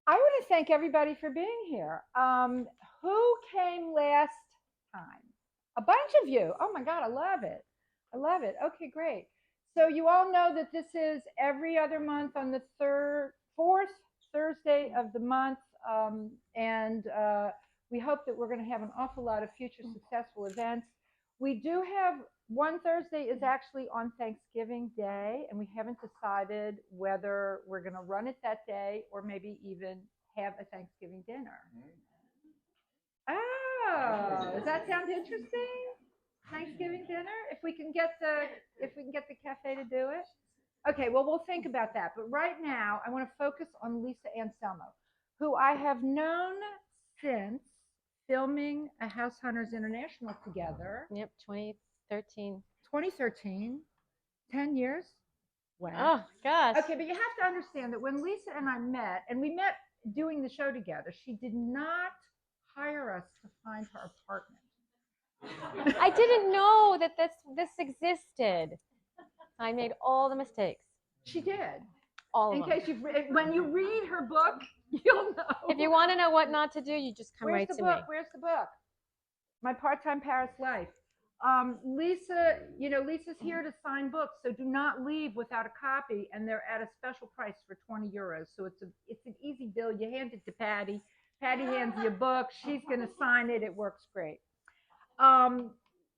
I want to thank everybody for being here. Who came last time? A bunch of you. Oh my God, I love it. I love it. Okay, great. So you all know that this is every other month on the fourth Thursday of the month, and we hope that we're going to have an awful lot of future successful events. We do have one Thursday is actually on Thanksgiving Day, and we haven't decided whether we're going to run it that day or maybe even have a Thanksgiving dinner. Oh, does that sound interesting? Thanksgiving dinner? If we can get the cafe to do it. Okay, well we'll think about that. But right now I want to focus on Lisa Anselmo, who I have known since filming a House Hunters International together. Yep, 2013. 2013, 10 years. Wow. Oh, gosh. Okay, but you have to understand that when Lisa and I met, and we met doing the show together, she did not hire us to find her apartment. I didn't know that this existed. I made all the mistakes. She did. All of them. In case when you read her book, you'll know. If you want to know what not to do, you just come right to me. Where's the book? My Part-Time Paris Life. Lisa, Lisa's here to sign books, so do not leave without a copy, and they're at a special price for 20 euros. So it's an easy bill. You hand it to Patty. Patty hands you a book. She's going to sign it. It works great.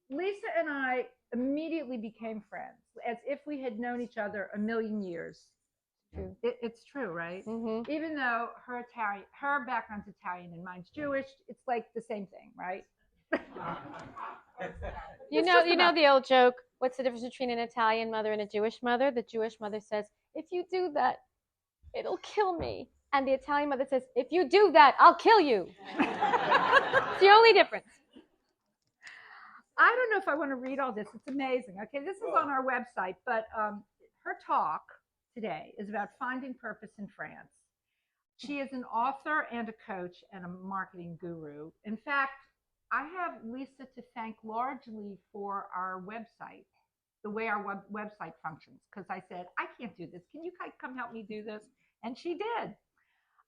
Lisa and I immediately became friends, as if we had known each other a million years. True. It's true, right? Mm-hmm. Even though her background's Italian and mine's Jewish, it's like the same thing, right? You know the old joke. What's the difference between an Italian mother and a Jewish mother? The Jewish mother says, "If you do that, it'll kill me," and the Italian mother says, "If you do that, I'll kill you." It's the only difference. I don't know if I want to read all this. It's amazing. Okay, this is on our website, but her talk today is about finding purpose in France. She is an author and a coach and a marketing guru. In fact, I have Lisa to thank largely for our website, the way our website functions, because I said, I can't do this. Can you come help me do this? And she did.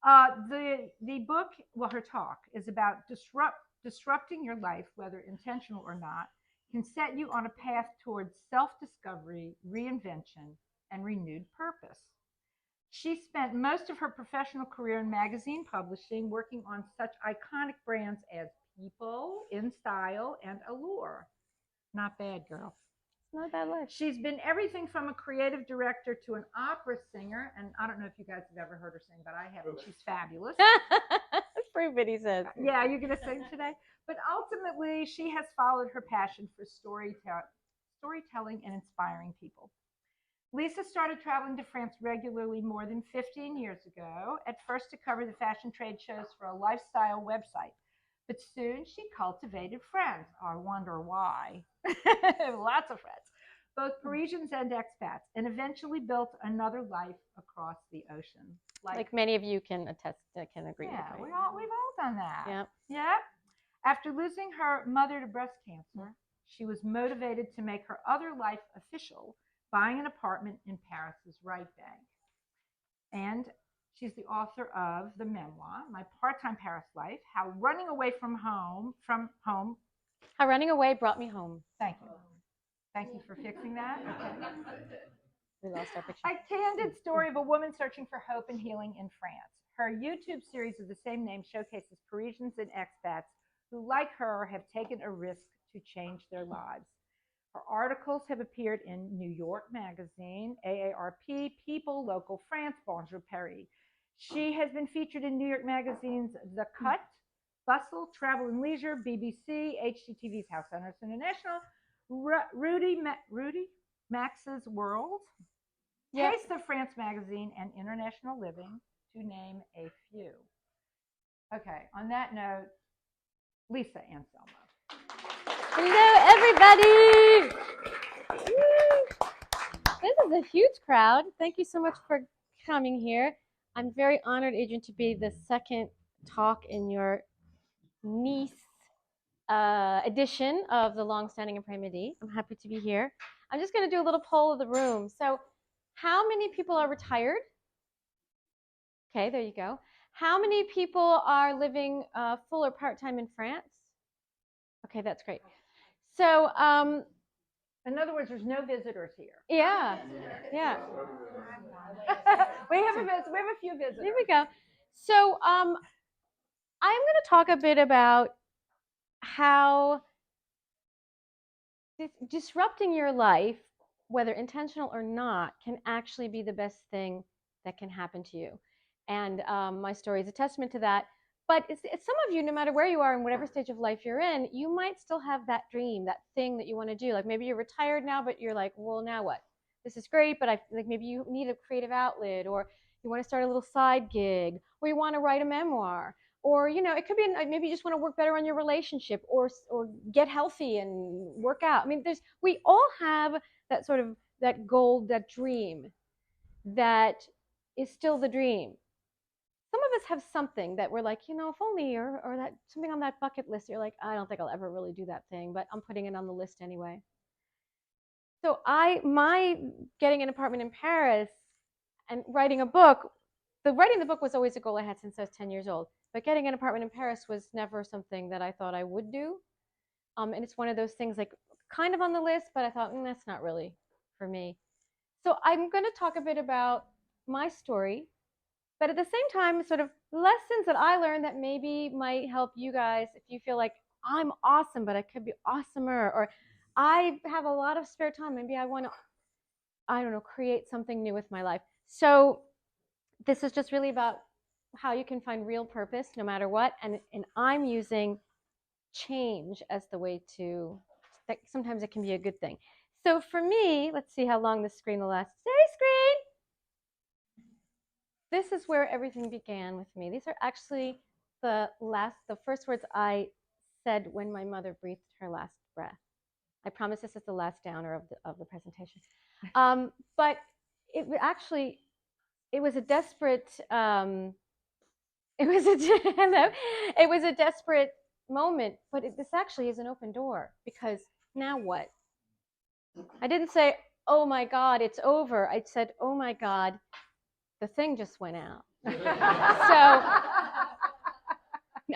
The book, well, her talk is about disrupting your life, whether intentional or not, can set you on a path towards self-discovery, reinvention, and renewed purpose. She spent most of her professional career in magazine publishing, working on such iconic brands as People, In Style, and Allure. Not bad, girl. It's not a bad life. She's been everything from a creative director to an opera singer, and I don't know if you guys have ever heard her sing, but I haven't. She's fabulous. Everybody says. Yeah, you're going to sing today? But ultimately, she has followed her passion for storytelling and inspiring people. Lisa started traveling to France regularly more than 15 years ago, at first to cover the fashion trade shows for a lifestyle website. But soon she cultivated friends. I wonder why. Lots of friends, both Parisians and expats, and eventually built another life across the ocean. Like many of you can attest, can agree with. Yeah, right? we've all done that. Yeah. Yeah. After losing her mother to breast cancer, she was motivated to make her other life official, buying an apartment in Paris's right bank. And she's the author of the memoir, My Part-Time Paris Life, How Running Away from Home. How running away brought me home. Thank you. Thank you for fixing that. Okay. We lost our picture. A candid story of a woman searching for hope and healing in France. Her YouTube series of the same name showcases Parisians and expats who, like her, have taken a risk to change their lives. Her articles have appeared in New York Magazine, AARP, People, Local France, Bonjour Paris. She has been featured in New York Magazine's The Cut, Bustle, Travel and Leisure, BBC, HGTV's House Hunters International, Rudy Max's World, Taste of France Magazine, and International Living, to name a few. Okay, on that note, Lisa Anselmo. Hello, everybody. This is a huge crowd. Thank you so much for coming here. I'm very honored, Adrian, to be the second talk in your niece edition of the Longstanding Après Midi. I'm happy to be here. I'm just going to do a little poll of the room. So how many people are retired? Okay, there you go. How many people are living full or part-time in France? Okay, that's great. So, in other words, there's no visitors here. Yeah. We have a few visitors. There we go. So, I'm going to talk a bit about how disrupting your life, whether intentional or not, can actually be the best thing that can happen to you. And my story is a testament to that. But it's some of you, no matter where you are in whatever stage of life you're in, you might still have that dream, that thing that you want to do. Like maybe you're retired now, but you're like, well, now what? This is great, but like maybe you need a creative outlet, or you want to start a little side gig, or you want to write a memoir, or it could be maybe you just want to work better on your relationship, or get healthy and work out. I mean, we all have that sort of that goal, that dream, that is still the dream. Some of us have something that we're like, if only, or that something on that bucket list. You're like, I don't think I'll ever really do that thing, but I'm putting it on the list anyway. So my getting an apartment in Paris and writing a book, writing the book was always a goal I had since I was 10 years old. But getting an apartment in Paris was never something that I thought I would do. And it's one of those things like kind of on the list, but I thought, that's not really for me. So I'm going to talk a bit about my story, but at the same time, sort of lessons that I learned that maybe might help you guys if you feel like I'm awesome, but I could be awesomer, or I have a lot of spare time. Maybe I want to, I don't know, create something new with my life. So this is just really about how you can find real purpose no matter what. And I'm using change as the way to, that sometimes it can be a good thing. So for me, let's see how long this screen will last. Stay screen! This is where everything began with me. These are actually the first words I said when my mother breathed her last breath. I promise this is the last downer of the presentation. But it was a desperate, it was a desperate moment, but this actually is an open door, because now what? I didn't say, oh my God, it's over. I said, oh my God, the thing just went out. So,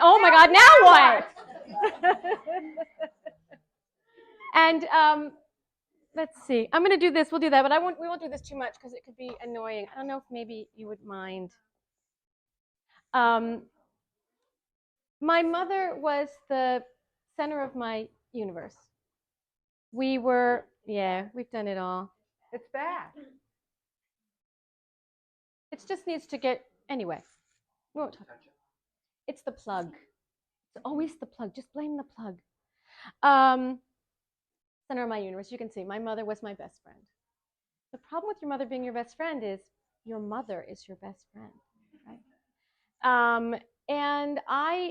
oh my God, now what? And let's see. I'm going to do this. We'll do that, but we won't do this too much because it could be annoying. I don't know if maybe you would mind. My mother was the center of my universe. We've done it all. It's bad. It just needs to get, anyway. We won't talk. It's the plug. It's always the plug. Just blame the plug. Center of my universe. You can see my mother was my best friend. The problem with your mother being your best friend is your mother is your best friend, right? And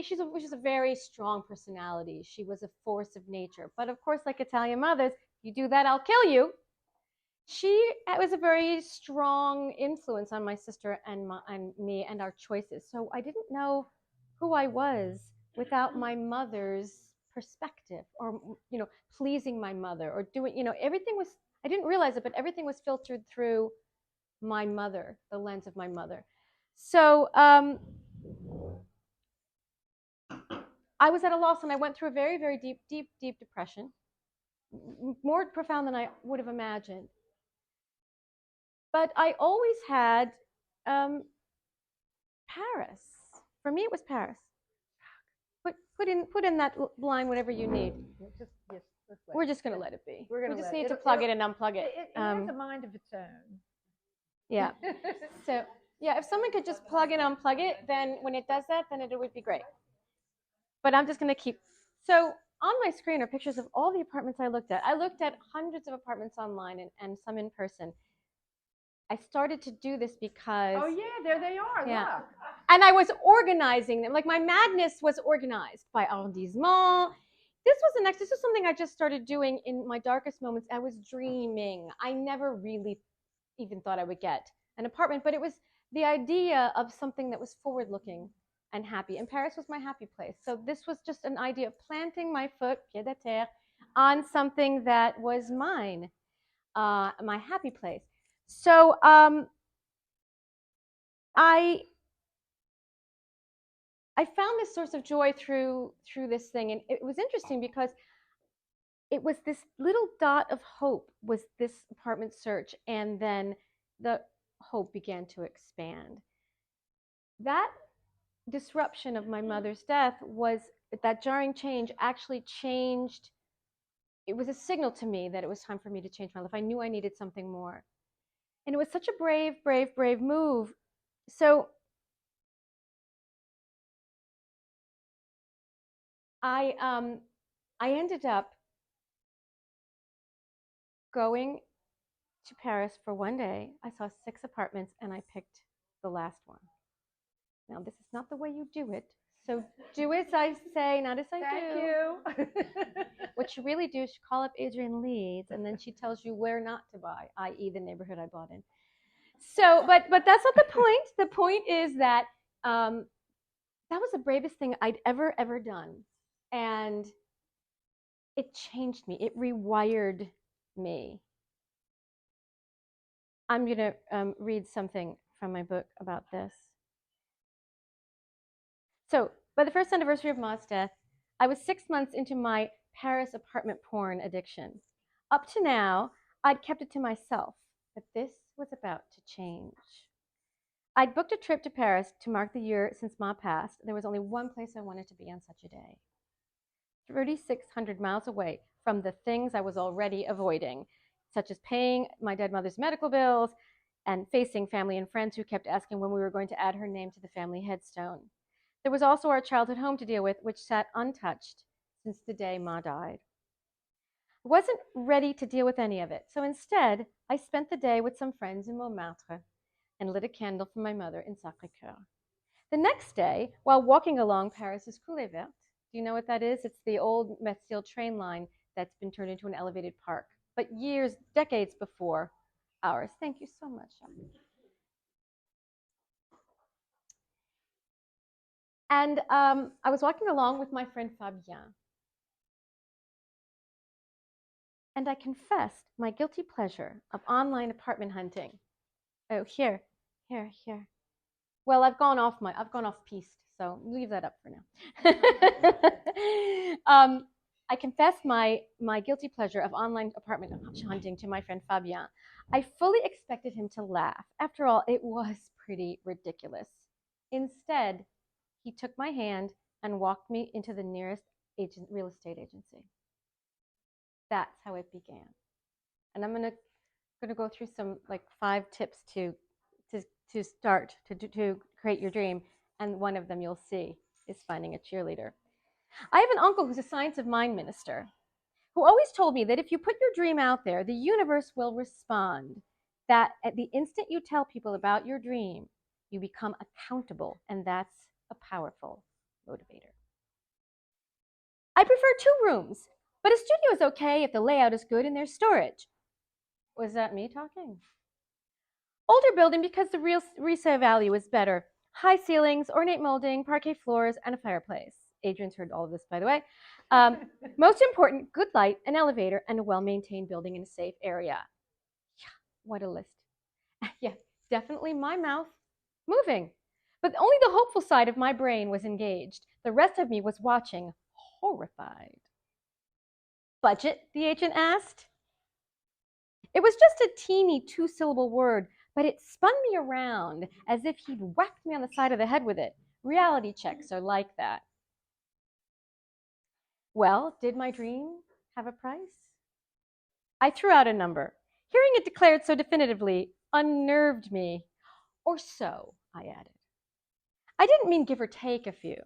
she's a very strong personality. She was a force of nature. But of course, like Italian mothers, you do that, I'll kill you. She was a very strong influence on my sister and me and our choices. So I didn't know who I was without my mother's perspective, or pleasing my mother, or doing, everything was, I didn't realize it, but everything was filtered through my mother, the lens of my mother. So I was at a loss, and I went through a very, very deep depression, more profound than I would have imagined. But I always had Paris. For me, it was Paris. Put in that line whatever you need. We're just going to let it be. We just need to plug it and unplug it. It has a mind of its own. Yeah. So, yeah, if someone could just plug and unplug it, then when it does that, then it would be great. But I'm just going to keep. So on my screen are pictures of all the apartments I looked at. I looked at hundreds of apartments online and some in person. I started to do this because... Oh, yeah, there they are. Yeah. Look. And I was organizing them. Like, my madness was organized by arrondissement. This was something I just started doing in my darkest moments. I was dreaming. I never really even thought I would get an apartment, but it was the idea of something that was forward-looking and happy. And Paris was my happy place. So this was just an idea of planting my foot, pied à terre, on something that was mine, my happy place. So I I found this source of joy through this thing, and it was interesting because it was this little dot of hope was this apartment search, and then the hope began to expand. That disruption of my mother's death was that jarring change actually changed. It was a signal to me that it was time for me to change my life. I knew I needed something more. And it was such a brave move. So I ended up going to Paris for one day. I saw 6 apartments and I picked the last one. Now, this is not the way you do it. So do as I say, not as I do. Thank you. What you really do is you call up Adrian Leeds, and then she tells you where not to buy, i.e. the neighborhood I bought in. So, but that's not the point. The point is that that was the bravest thing I'd ever done. And it changed me. It rewired me. I'm going to read something from my book about this. So, by the first anniversary of Ma's death, I was 6 months into my Paris apartment porn addiction. Up to now, I'd kept it to myself, but this was about to change. I'd booked a trip to Paris to mark the year since Ma passed. There was only one place I wanted to be on such a day. 3,600 miles away from the things I was already avoiding, such as paying my dead mother's medical bills and facing family and friends who kept asking when we were going to add her name to the family headstone. There was also our childhood home to deal with, which sat untouched since the day Ma died. I wasn't ready to deal with any of it, so instead, I spent the day with some friends in Montmartre and lit a candle for my mother in Sacré-Cœur. The next day, while walking along Paris's Coulée Verte, do you know what that is? It's the old Metz-Steel train line that's been turned into an elevated park, but decades before ours. Thank you so much. And I was walking along with my friend Fabien. And I confessed my guilty pleasure of online apartment hunting. Oh, here. Well, I've gone off piste, so leave that up for now. I confessed my guilty pleasure of online apartment hunting to my friend Fabien. I fully expected him to laugh. After all, it was pretty ridiculous. Instead, he took my hand and walked me into the nearest real estate agency. That's how it began. And I'm gonna go through some 5 tips to start to create your dream. And one of them you'll see is finding a cheerleader. I have an uncle who's a science of mind minister who always told me that if you put your dream out there, the universe will respond. That at the instant you tell people about your dream, you become accountable, and that's a powerful motivator. I prefer 2 rooms, but a studio is okay if the layout is good and there's storage. Was that me talking? Older building because the resale value is better. High ceilings, ornate molding, parquet floors, and a fireplace. Adrian's heard all of this, by the way. Most important, good light, an elevator, and a well-maintained building in a safe area. Yeah, what a list. Yeah, definitely my mouth moving. But only the hopeful side of my brain was engaged. The rest of me was watching, horrified. Budget? The agent asked. It was just a teeny 2-syllable word, but it spun me around as if he'd whacked me on the side of the head with it. Reality checks are like that. Well, did my dream have a price? I threw out a number. Hearing it declared so definitively unnerved me. Or so, I added. I didn't mean give or take a few.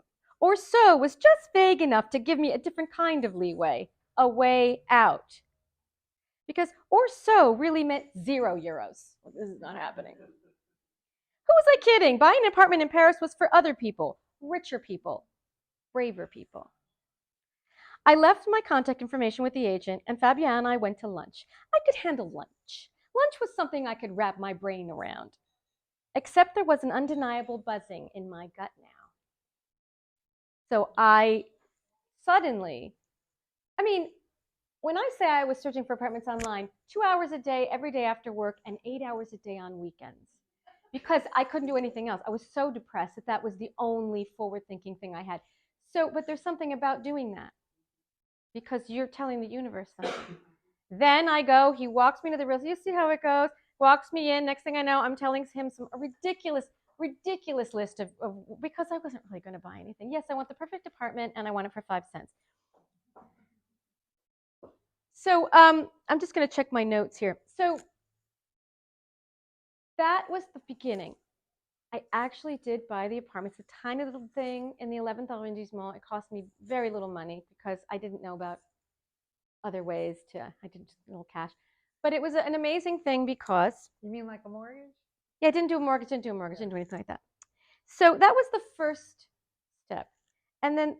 Or so was just vague enough to give me a different kind of leeway, a way out. Because or so really meant €0. Well, this is not happening. Who was I kidding? Buying an apartment in Paris was for other people, richer people, braver people. I left my contact information with the agent, and Fabien and I went to lunch. I could handle lunch. Lunch was something I could wrap my brain around. Except there was an undeniable buzzing in my gut now. So I suddenly, when I say I was searching for apartments online, 2 hours a day, every day after work, and 8 hours a day on weekends. because I couldn't do anything else. I was so depressed that that was the only forward-thinking thing I had. So, but there's something about doing that because you're telling the universe something. Then I go, he walks me to the real, you see how it goes, walks me in. Next thing I know, I'm telling him a ridiculous list of, because I wasn't really going to buy anything. Yes, I want the perfect apartment and I want it for 5 cents. So I'm just going to check my notes here. So that was the beginning. I actually did buy the apartment. It's a tiny little thing in the 11th arrondissement. It cost me very little money because I didn't know about other ways I didn't just a little cash. But it was an amazing thing because. You mean like a mortgage? Yeah, I didn't do a mortgage, didn't do anything like that. So that was the first step. And then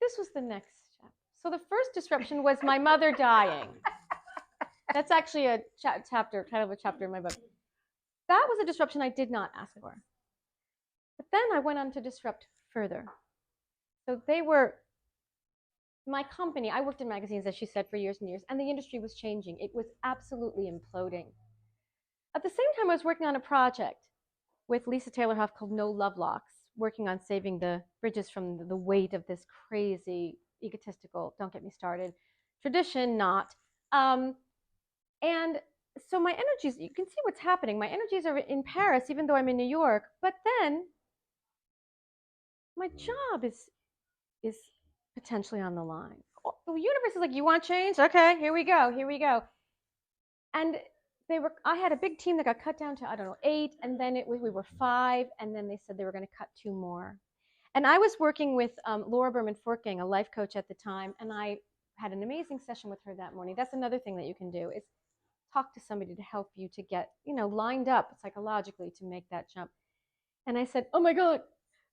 this was the next step. So the first disruption was my mother dying. That's actually a chapter, kind of a chapter in my book. That was a disruption I did not ask for. But then I went on to disrupt further. So they were my company. I worked in magazines, as she said, for years and years, and the industry was changing. It was absolutely imploding. At the same time, I was working on a project with Lisa Taylor Huff called No Love Locks, working on saving the bridges from the weight of this crazy, egotistical, don't get me started, tradition, not. And so my energies, you can see what's happening. My energies are in Paris, even though I'm in New York. But then my job is potentially on the line. The universe is like, you want change? Okay, here we go. And I had a big team that got cut down to, I don't know, 8, and then we were 5, and then they said they were going to cut 2 more. And I was working with Laura Berman-Fortgang, a life coach at the time, and I had an amazing session with her that morning. That's another thing that you can do is talk to somebody to help you to get, lined up psychologically to make that jump. And I said, oh my God,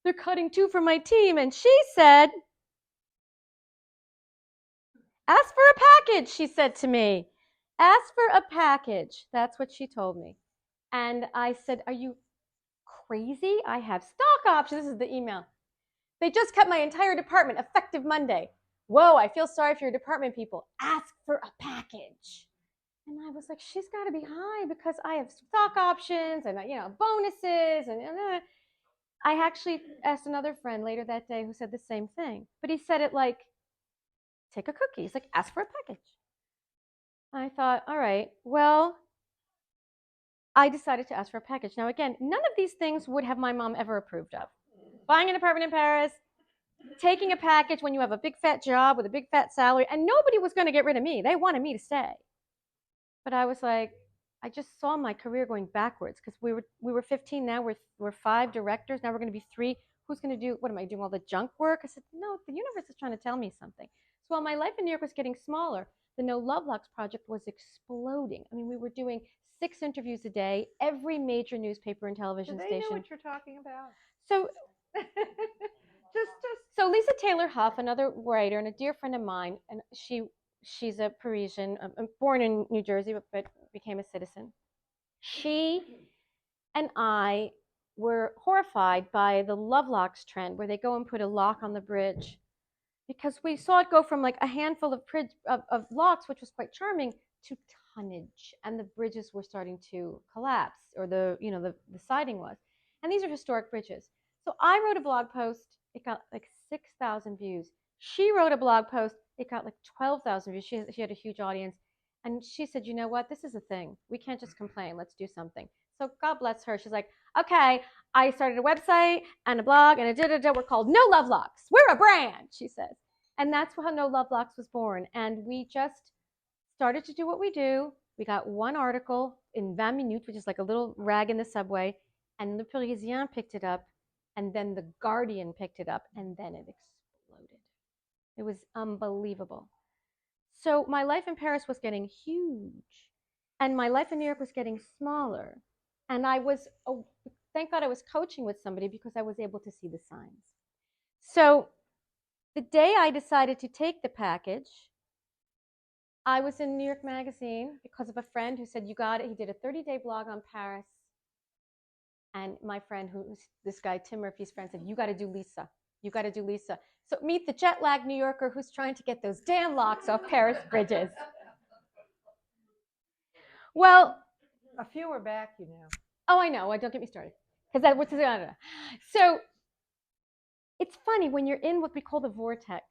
they're cutting 2 from my team. And she said, ask for a package, she said to me. Ask for a package. That's what she told me. And I said, are you crazy? I have stock options. This is the email. They just cut my entire department effective Monday. Whoa, I feel sorry for your department people. Ask for a package. And I was like, she's got to be high because I have stock options and, bonuses. And I actually asked another friend later that day who said the same thing. But he said it like, take a cookie. He's like, ask for a package. I thought, all right, well, I decided to ask for a package. Now, again, none of these things would have my mom ever approved of. Buying an apartment in Paris, taking a package when you have a big fat job with a big fat salary, and nobody was going to get rid of me. They wanted me to stay. But I was like, I just saw my career going backwards because we were 15. Now we're 5 directors. Now we're going to be 3. Who's going to do, what am I doing, all the junk work? I said, no, the universe is trying to tell me something. So while my life in New York was getting smaller, the No Love Locks project was exploding. I mean, we were doing 6 interviews a day, every major newspaper and television station. Do they know what you're talking about? So, so Lisa Taylor Huff, another writer and a dear friend of mine, and she's a Parisian, born in New Jersey, but became a citizen. She and I were horrified by the Love Locks trend, where they go and put a lock on the bridge, because we saw it go from like a handful of locks, which was quite charming, to tonnage, and the bridges were starting to collapse, or the siding was. And these are historic bridges. So I wrote a blog post. It got like 6,000 views. She wrote a blog post. It got like 12,000 views. She had a huge audience. And she said, you know what? This is a thing. We can't just complain. Let's do something. So God bless her. She's like, okay, I started a website and a blog and we're called No Love Locks. We're a brand, she says. And that's how No Love Locks was born. And we just started to do what we do. We got 1 article in 20 minutes, which is like a little rag in the subway. And Le Parisien picked it up. And then The Guardian picked it up. And then it exploded. It was unbelievable. So my life in Paris was getting huge. And my life in New York was getting smaller. And thank God I was coaching with somebody, because I was able to see the signs. So the day I decided to take the package, I was in New York Magazine because of a friend who said, you got it. He did a 30-day blog on Paris. And my friend, this guy, Tim Murphy's friend, said, you got to do Lisa. You got to do Lisa. So meet the jet-lagged New Yorker who's trying to get those damn locks off Paris bridges. Well, a few are back, Oh, I know. Don't get me started. Because that was so. It's funny when you're in what we call the vortex.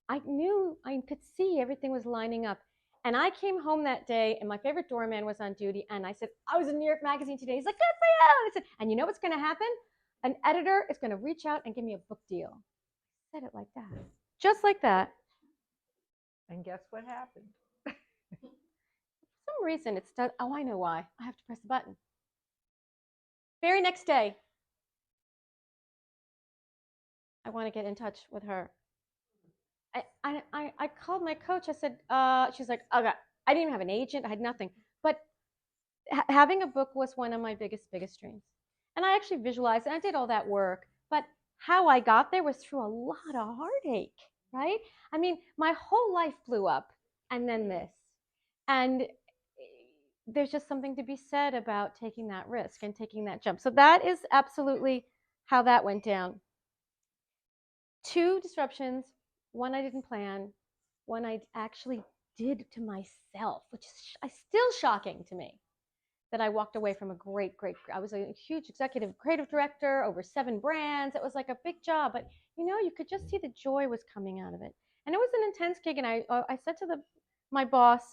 I knew I could see everything was lining up. And I came home that day, and my favorite doorman was on duty. And I said, I was in New York Magazine today. He's like, good for you. And I said, and you know what's going to happen? An editor is going to reach out and give me a book deal. I said it like that. Just like that. And guess what happened? For some reason, it's done. Oh, I know why. I have to press a button. Very next day, I want to get in touch with her. I called my coach. I said, she's like, okay, I didn't even have an agent. I had nothing. But having a book was one of my biggest dreams. And I actually visualized and I did all that work. But how I got there was through a lot of heartache, right? I mean, my whole life blew up and then this. And there's just something to be said about taking that risk and taking that jump. So that is absolutely how that went down. 2 disruptions. One I didn't plan, one I actually did to myself, which is still shocking to me, that I walked away from a great, I was a huge executive creative director over 7 brands. It was like a big job, but you could just see the joy was coming out of it. And it was an intense gig. And I said to my boss,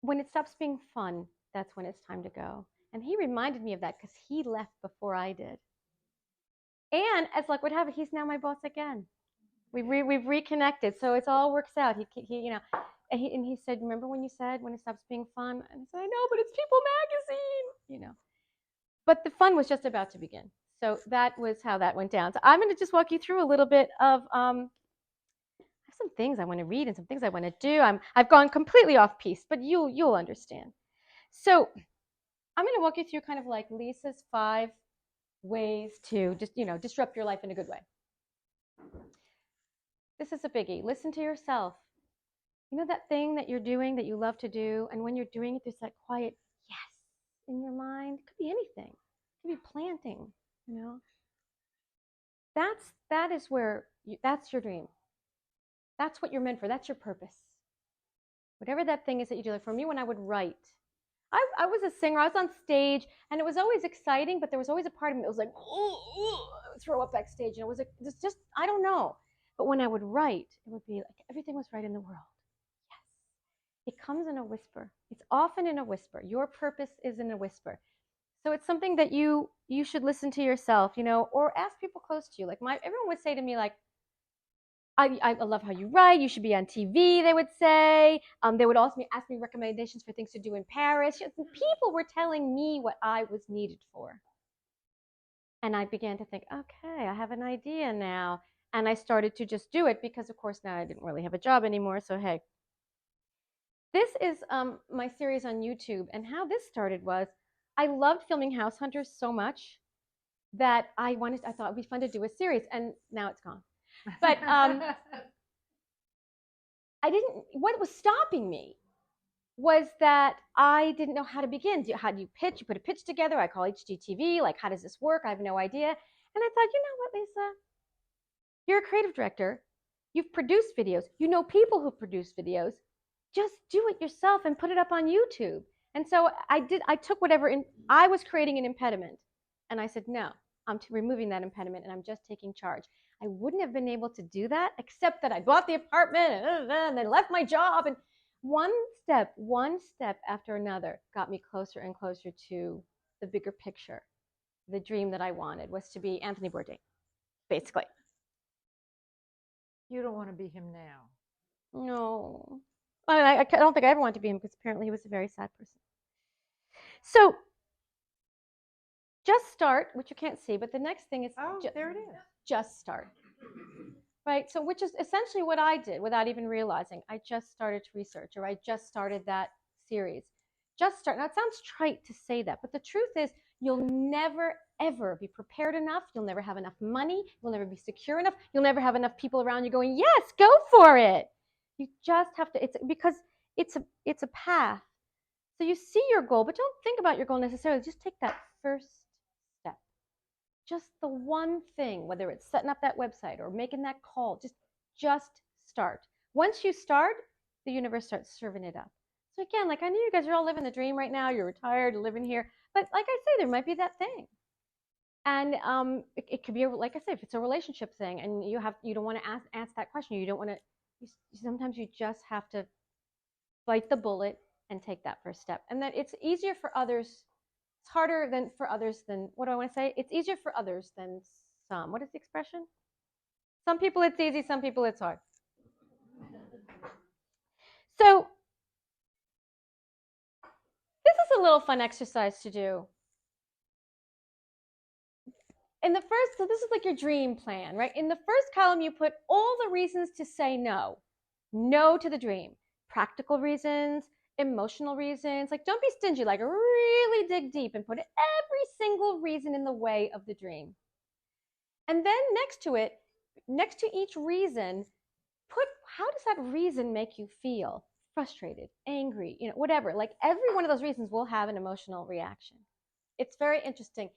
when it stops being fun, that's when it's time to go. And he reminded me of that because he left before I did. And as luck would have it, he's now my boss again. We've reconnected, so it all works out. He and he said, remember when you said when it stops being fun? And I said, I know, but it's People Magazine, But the fun was just about to begin. So that was how that went down. So I'm going to just walk you through a little bit of I have some things I want to read and some things I want to do. I've gone completely off piece, but you'll understand. So I'm going to walk you through kind of like Lisa's 5 ways to just disrupt your life in a good way. This is a biggie. Listen to yourself. You know that thing that you're doing that you love to do, and when you're doing it, there's that quiet yes in your mind. It could be anything. It could be planting, That is where that's your dream. That's what you're meant for. That's your purpose. Whatever that thing is that you do. Like for me, when I would write, I was a singer. I was on stage, and it was always exciting, but there was always a part of me that was like, I would throw up backstage, and it was just I don't know. But when I would write, it would be like everything was right in the world. Yes. It comes in a whisper. It's often in a whisper. Your purpose is in a whisper. So it's something that you should listen to yourself, or ask people close to you. Like everyone would say to me, like, I love how you write. You should be on TV, they would say. They would also ask me recommendations for things to do in Paris. People were telling me what I was needed for. And I began to think, okay, I have an idea now. And I started to just do it because, of course, now I didn't really have a job anymore. So, hey, this is my series on YouTube. And how this started was I loved filming house hunters so much that I thought it'd be fun to do a series. And now it's gone. But what was stopping me was that I didn't know how to begin. How do you pitch? You put a pitch together. I call HGTV. Like, how does this work? I have no idea. And I thought, you know what, Lisa? You're a creative director. You've produced videos. You know people who produce videos. Just do it yourself and put it up on YouTube. And so I took whatever, I was creating an impediment. And I said, no, I'm removing that impediment and I'm just taking charge. I wouldn't have been able to do that except that I bought the apartment and then left my job. And one step after another got me closer and closer to the bigger picture. The dream that I wanted was to be Anthony Bourdain, basically. You don't want to be him now. No. I don't think I ever wanted to be him because apparently he was a very sad person. So just start, which you can't see, but the next thing is there it is. Just start. Right? So which is essentially what I did without even realizing. I just started to research, or I just started that series. Just start. Now it sounds trite to say that, but the truth is you'll never, ever be prepared enough. You'll never have enough money. You'll never be secure enough. You'll never have enough people around you going, yes, go for it. You just have to, because it's a path. So you see your goal, but don't think about your goal necessarily. Just take that first step. Just the one thing, whether it's setting up that website or making that call, just start. Once you start, the universe starts serving it up. So again, like I know you guys are all living the dream right now. You're retired, you're living here. But like I say, there might be that thing. And it could be, like I said, if it's a relationship thing and you don't want to ask that question, you don't want to, sometimes you just have to bite the bullet and take that first step. And that it's easier for others, it's harder than for others than, what do I want to say? It's easier for others than some. What is the expression? Some people it's easy, some people it's hard. So this is a little fun exercise to do. In the first, so this is like your dream plan, right? In the first column, you put all the reasons to say no. No to the dream. Practical reasons, emotional reasons. Like, don't be stingy. Like, really dig deep and put every single reason in the way of the dream. And then next to it, next to each reason, put how does that reason make you feel? Frustrated, angry, whatever. Like, every one of those reasons will have an emotional reaction. It's very interesting.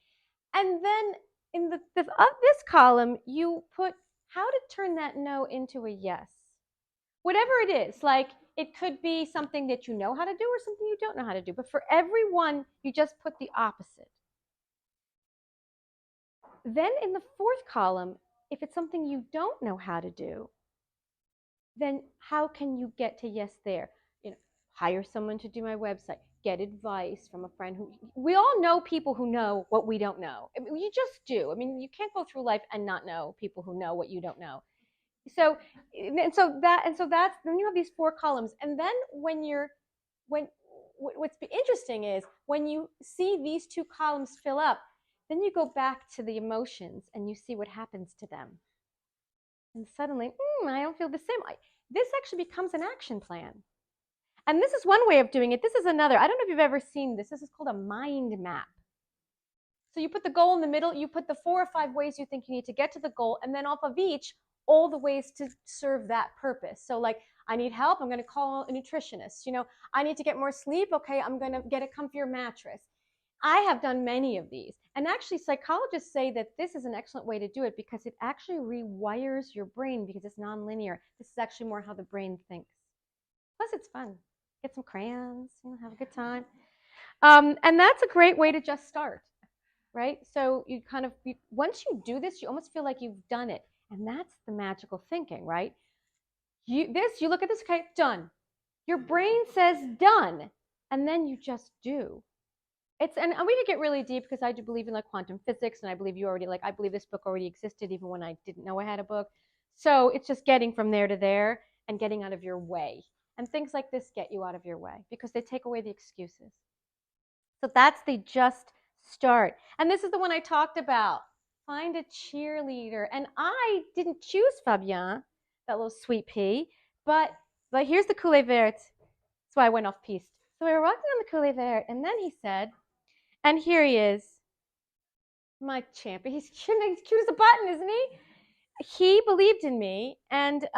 And then in this column, you put how to turn that no into a yes. Whatever it is, like it could be something that you know how to do or something you don't know how to do. But for every one, you just put the opposite. Then in the fourth column, if it's something you don't know how to do, then how can you get to yes there? Hire someone to do my website, get advice from a friend we all know people who know what we don't know. I mean, you just do. I mean, you can't go through life and not know people who know what you don't know. So that's then you have these four columns. And then what's interesting is when you see these two columns fill up, then you go back to the emotions and you see what happens to them. And suddenly, I don't feel the same. This actually becomes an action plan. And this is one way of doing it. This is another. I don't know if you've ever seen this. This is called a mind map. So you put the goal in the middle. You put the 4 or 5 ways you think you need to get to the goal. And then off of each, all the ways to serve that purpose. So like, I need help. I'm going to call a nutritionist. I need to get more sleep. Okay, I'm going to get a comfier mattress. I have done many of these. And actually, psychologists say that this is an excellent way to do it because it actually rewires your brain because it's nonlinear. This is actually more how the brain thinks. Plus, it's fun. Get some crayons, have a good time. And that's a great way to just start, right? So you once you do this, you almost feel like you've done it. And that's the magical thinking, right? You look at this, okay, done. Your brain says done, and then you just do. And we could get really deep because I do believe in like quantum physics, and I believe I believe this book already existed even when I didn't know I had a book. So it's just getting from there to there and getting out of your way. And things like this get you out of your way because they take away the excuses. So that's the just start. And this is the one I talked about. Find a cheerleader. And I didn't choose Fabien, that little sweet pea, but here's the coulee vert. That's why I went off piste. So we were walking on the coulee vert, and then he said, and here he is, my champion. He's cute as a button, isn't he? He believed in me, and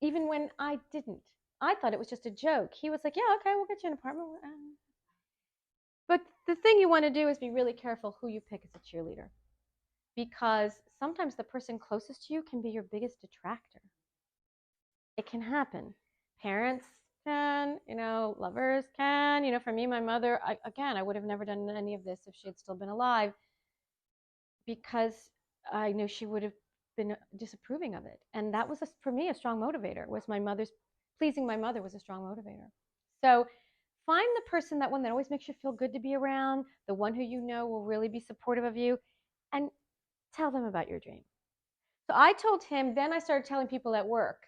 even when I didn't. I thought it was just a joke. He was like, yeah, okay, we'll get you an apartment. But the thing you want to do is be really careful who you pick as a cheerleader. Because sometimes the person closest to you can be your biggest detractor. It can happen. Parents can, lovers can. For me, my mother, I would have never done any of this if she had still been alive. Because I knew she would have been disapproving of it. And that was, for me, a strong motivator. Pleasing my mother was a strong motivator. So find the person, that one that always makes you feel good to be around, the one who will really be supportive of you, and tell them about your dream. So I told him, then I started telling people at work.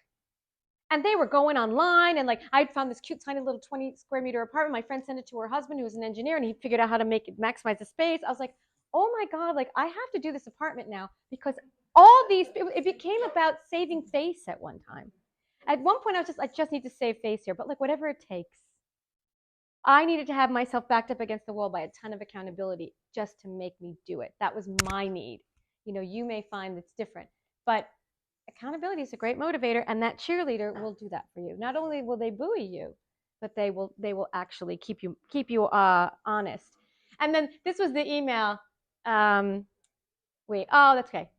And they were going online, and I found this cute, tiny little 20 square meter apartment. My friend sent it to her husband, who was an engineer, and he figured out how to maximize the space. I was like, oh my God, I have to do this apartment now because it became about saving face at one time. At one point, I just need to save face here, but whatever it takes. I needed to have myself backed up against the wall by a ton of accountability just to make me do it. That was my need. You may find it's different, but accountability is a great motivator, and that cheerleader will do that for you. Not only will they buoy you, but they will actually keep you honest. And then this was the email. That's okay.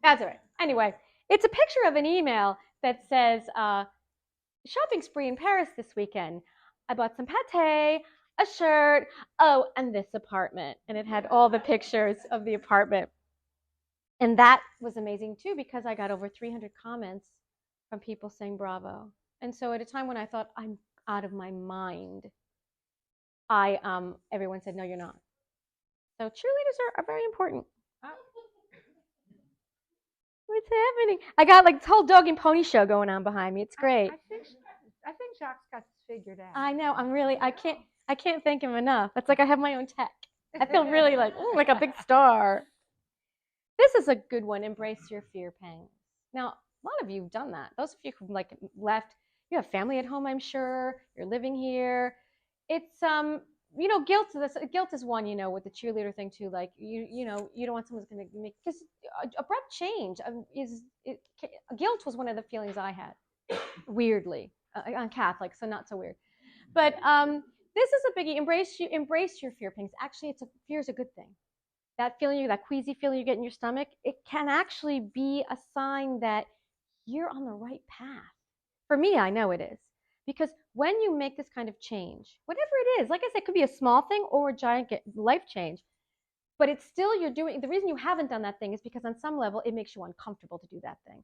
That's all right. Anyway, it's a picture of an email that says, shopping spree in Paris this weekend. I bought some pâté. a shirt. Oh, and this apartment. And it had all the pictures of the apartment. And that was amazing too, because I got over 300 comments from people saying bravo. And so at a time when I thought I'm out of my mind, everyone said, no, you're not. So cheerleaders are very important. What's happening? I got like this whole dog and pony show going on behind me. It's great. I think Jacques got this figured out. I know. I can't thank him enough. It's like I have my own tech. I feel really like a big star. This is a good one. Embrace your fear pangs. Now, a lot of you have done that. Those of you who've like left, you have family at home, I'm sure. You're living here. It's guilt is one, with the cheerleader thing too. Like you don't want someone's going to make, because abrupt change guilt was one of the feelings I had. Weirdly, I'm Catholic, so not so weird. But this is a biggie. Embrace your fear pangs. Actually, fear is a good thing. That feeling, that queasy feeling you get in your stomach, it can actually be a sign that you're on the right path. For me, I know it is. Because when you make this kind of change, whatever it is, like I said, it could be a small thing or a giant life change, but it's still you're doing, the reason you haven't done that thing is because on some level, it makes you uncomfortable to do that thing.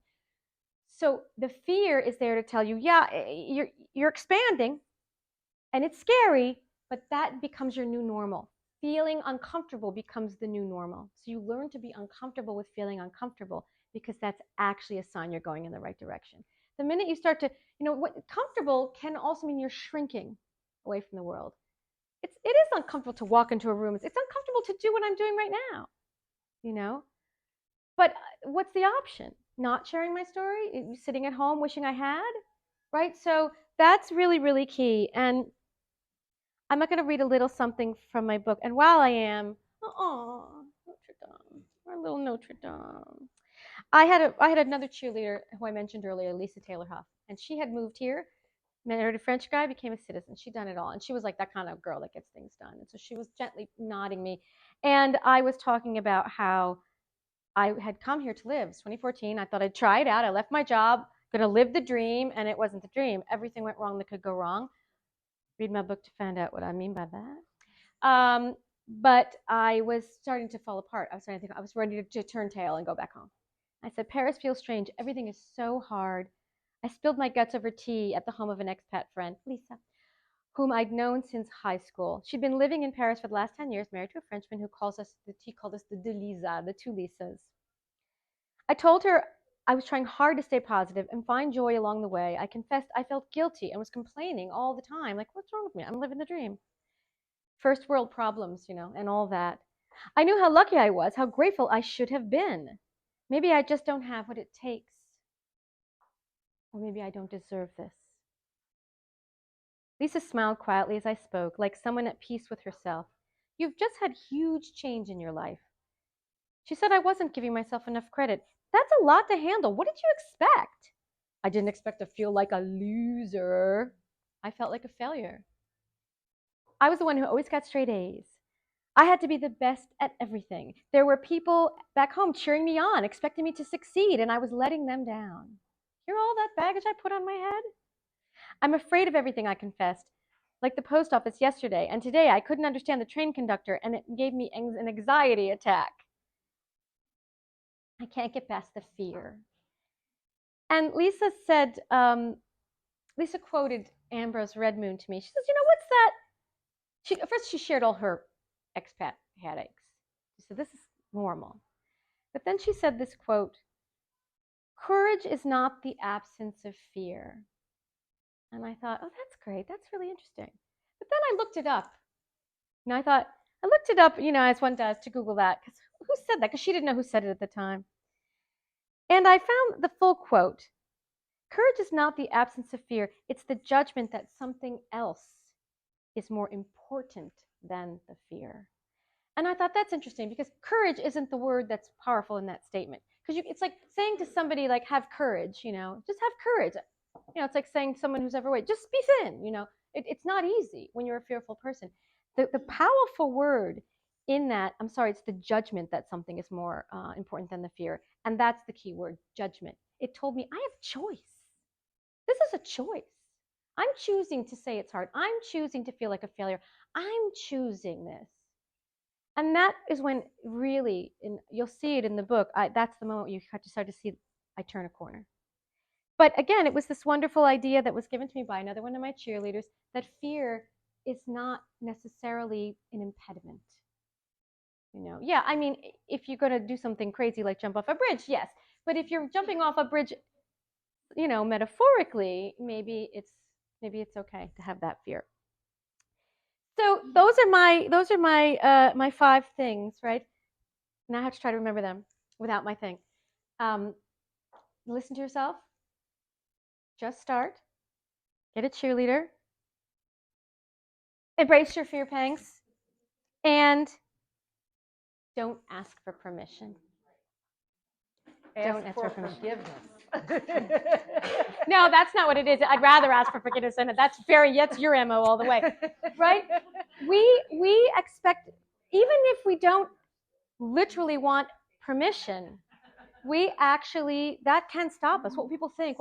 So the fear is there to tell you, yeah, you're expanding and it's scary, but that becomes your new normal. Feeling uncomfortable becomes the new normal. So you learn to be uncomfortable with feeling uncomfortable, because that's actually a sign you're going in the right direction. The minute you start to, comfortable can also mean you're shrinking away from the world. It is uncomfortable to walk into a room. It's uncomfortable to do what I'm doing right now, But what's the option? Not sharing my story? Sitting at home wishing I had? Right? So that's really, really key. And I'm not going to read a little something from my book. And while I am, Notre Dame, our little Notre Dame. I had another cheerleader who I mentioned earlier, Lisa Taylor Huff, and she had moved here, married a French guy, became a citizen. She'd done it all, and she was like that kind of girl that gets things done. And so she was gently nodding me, and I was talking about how I had come here to live. It's 2014. I thought I'd try it out. I left my job, gonna live the dream, and it wasn't the dream. Everything went wrong that could go wrong. Read my book to find out what I mean by that. But I was starting to fall apart. I was ready to turn tail and go back home. I said, Paris feels strange. Everything is so hard. I spilled my guts over tea at the home of an expat friend, Lisa, whom I'd known since high school. She'd been living in Paris for the last 10 years, married to a Frenchman who called us the deux Lisa, the two Lisas. I told her I was trying hard to stay positive and find joy along the way. I confessed I felt guilty and was complaining all the time. Like, what's wrong with me? I'm living the dream. First world problems, and all that. I knew how lucky I was, how grateful I should have been. Maybe I just don't have what it takes. Or maybe I don't deserve this. Lisa smiled quietly as I spoke, like someone at peace with herself. You've just had huge change in your life. She said I wasn't giving myself enough credit. That's a lot to handle. What did you expect? I didn't expect to feel like a loser. I felt like a failure. I was the one who always got straight A's. I had to be the best at everything. There were people back home cheering me on, expecting me to succeed, and I was letting them down. Hear all that baggage I put on my head? I'm afraid of everything, I confessed. Like the post office yesterday, and today I couldn't understand the train conductor, and it gave me an anxiety attack. I can't get past the fear. And Lisa said, Lisa quoted Ambrose Redmoon to me. She says, what's that? First, she shared all her expat headaches. She said, this is normal. But then she said this quote, courage is not the absence of fear. And I thought, oh, that's great. That's really interesting. But then I looked it up. I looked it up, as one does, to Google that. Because who said that? Because she didn't know who said it at the time. And I found the full quote. Courage is not the absence of fear. It's the judgment that something else is more important than the fear. And I thought that's interesting, because courage isn't the word that's powerful in that statement. Because it's like saying to somebody, like, have courage, just have courage. It's like saying to someone who's overweight, just be thin, It's not easy when you're a fearful person. The powerful word in that, it's the judgment that something is more important than the fear. And that's the key word, judgment. It told me I have choice. This is a choice. I'm choosing to say it's hard. I'm choosing to feel like a failure. I'm choosing this. And that is when really, you'll see it in the book, that's the moment you have to start to see I turn a corner. But again, it was this wonderful idea that was given to me by another one of my cheerleaders that fear is not necessarily an impediment. Yeah, I mean, if you're going to do something crazy like jump off a bridge, yes. But if you're jumping off a bridge, metaphorically, maybe it's okay to have that fear. So those are my 5 things, right? Now I have to try to remember them without my thing. Listen to yourself. Just start. Get a cheerleader. Embrace your fear pangs. And don't ask for permission. Ask for forgiveness. No, that's not what it is. I'd rather ask for forgiveness, and that's your MO all the way, right? We expect, even if we don't literally want permission, we actually, that can stop us. What people think.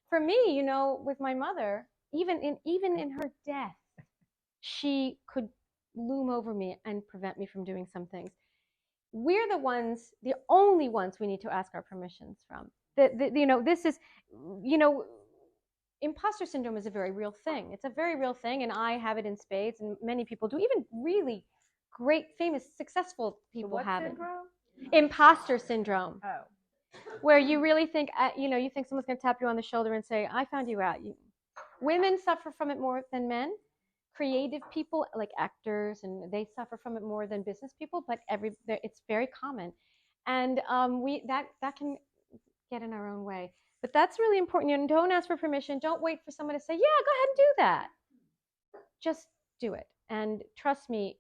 For me, with my mother, even in her death, she could loom over me and prevent me from doing some things. We're the only ones we need to ask our permissions from. This is, imposter syndrome is a very real thing. It's a very real thing, and I have it in spades, and many people do. Even really great, famous, successful people have it. Imposter syndrome. Oh. Where you really think, you think someone's going to tap you on the shoulder and say, I found you out. Women suffer from it more than men. Creative people like actors, and they suffer from it more than business people, but it's very common. And that can get in our own way. But that's really important. Don't ask for permission. Don't wait for someone to say, yeah, go ahead and do that. Just do it. And trust me,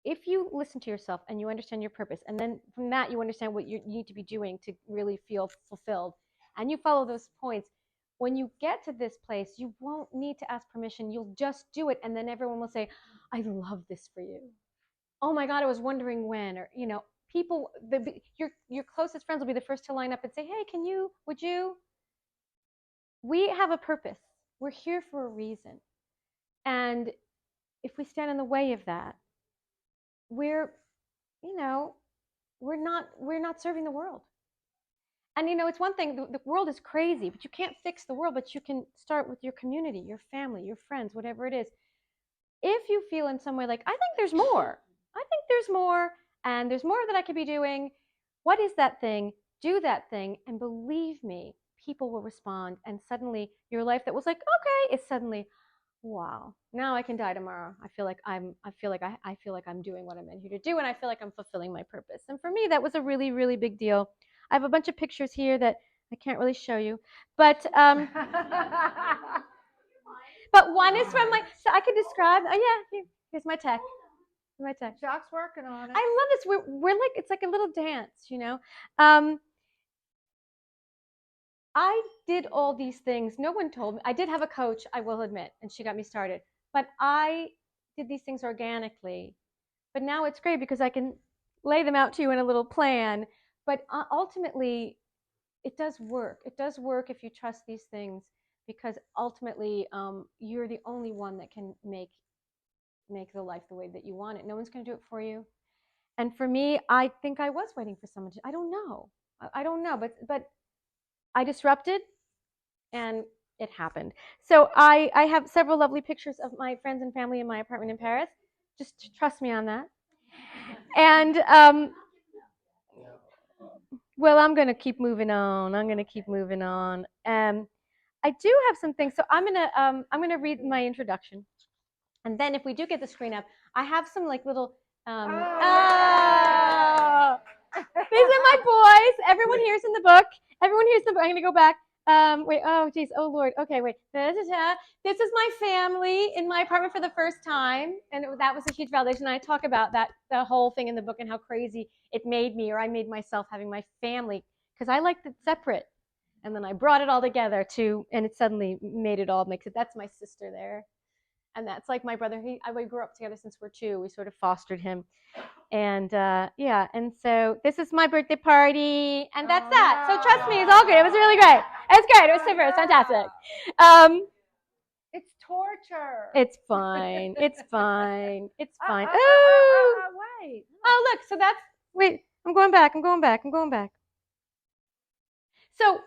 if you listen to yourself and you understand your purpose, and then from that you understand what you need to be doing to really feel fulfilled, and you follow those points, when you get to this place, you won't need to ask permission. You'll just do it, and then everyone will say, I love this for you. Oh my God, I was wondering when. Or, people, your closest friends will be the first to line up and say, hey, would you? We have a purpose. We're here for a reason. And if we stand in the way of that, we're not serving the world. And it's one thing, the world is crazy, but you can't fix the world, but you can start with your community, your family, your friends, whatever it is. If you feel in some way like, I think there's more, and there's more that I could be doing, what is that thing? Do that thing, and believe me, people will respond, and suddenly your life that was like, okay, is suddenly, wow, now I can die tomorrow. I feel like I'm doing what I'm in here to do, and I feel like I'm fulfilling my purpose. And for me, that was a really, really big deal. I have a bunch of pictures here that I can't really show you, but but one is from so I could describe. Oh yeah, here's my tech. Jock's working on it. I love this. We're like, it's like a little dance, I did all these things. No one told me. I did have a coach, I will admit, and she got me started. But I did these things organically. But now it's great because I can lay them out to you in a little plan. But ultimately, it does work. It does work if you trust these things, because ultimately, you're the only one that can make the life the way that you want it. No one's going to do it for you. And for me, I think I was waiting for someone to. I don't know. But I disrupted, and it happened. So I have several lovely pictures of my friends and family in my apartment in Paris. Just trust me on that. And well, I'm going to keep moving on. I do have some things. So I'm gonna read my introduction, and then if we do get the screen up, I have some like little. These are my boys. Everyone here's in the book. I'm going to go back. Wait. Oh, geez. Oh, Lord. Okay, wait. This is my family in my apartment for the first time, and that was a huge validation. And I talk about that, the whole thing in the book, and how crazy it made me, or I made myself, having my family, because I liked it separate, and then I brought it all together and it suddenly made it all make sense. That's my sister there, and that's like my brother. We grew up together since we're 2. We sort of fostered him. And yeah, and so this is my birthday party, and that's that. So trust me, it's all good. It was really great. It was great. It was super. It was fantastic. torture. It's fine. It's fine. It's fine. Wait. Oh, look. So that's, wait, I'm going back. So,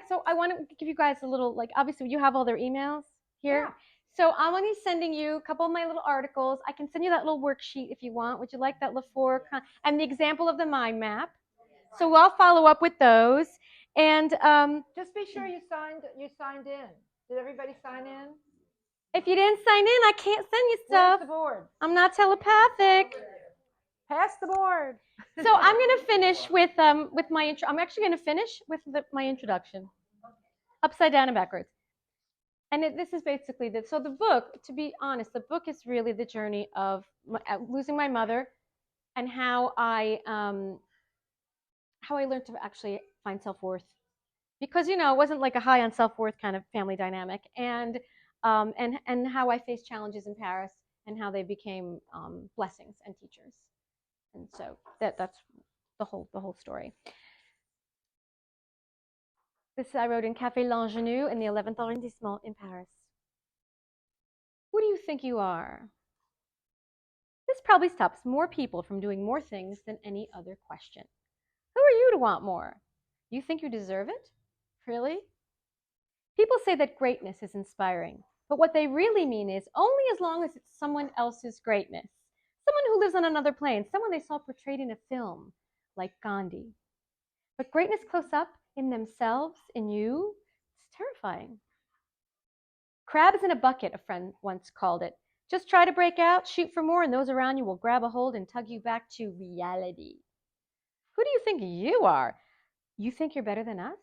so I want to give you guys a little, like, obviously you have all their emails here. Yeah. So I'm going to be sending you a couple of my little articles. I can send you that little worksheet if you want. Would you like that and the example of the mind map? So I'll follow up with those. And just be sure you signed in. Did everybody sign in? If you didn't sign in, I can't send you stuff. Where's the board? I'm not telepathic. Pass the board. So I'm going to finish with my intro. I'm actually going to finish with my introduction, upside down and backwards. And this is basically this. So the book, to be honest, the book is really the journey of losing my mother and how I learned to actually find self-worth. Because, it wasn't like a high on self-worth kind of family dynamic. And how I faced challenges in Paris and how they became blessings and teachers. And so that's the whole story. This I wrote in Café L'Ingénu in the 11th arrondissement in Paris. Who do you think you are? This probably stops more people from doing more things than any other question. Who are you to want more? You think you deserve it? Really? People say that greatness is inspiring, but what they really mean is only as long as it's someone else's greatness. Someone who lives on another plane, someone they saw portrayed in a film, like Gandhi. But greatness close up, in themselves, in you, it's terrifying. Crabs in a bucket, a friend once called it. Just try to break out, shoot for more, and those around you will grab a hold and tug you back to reality. Who do you think you are? You think you're better than us?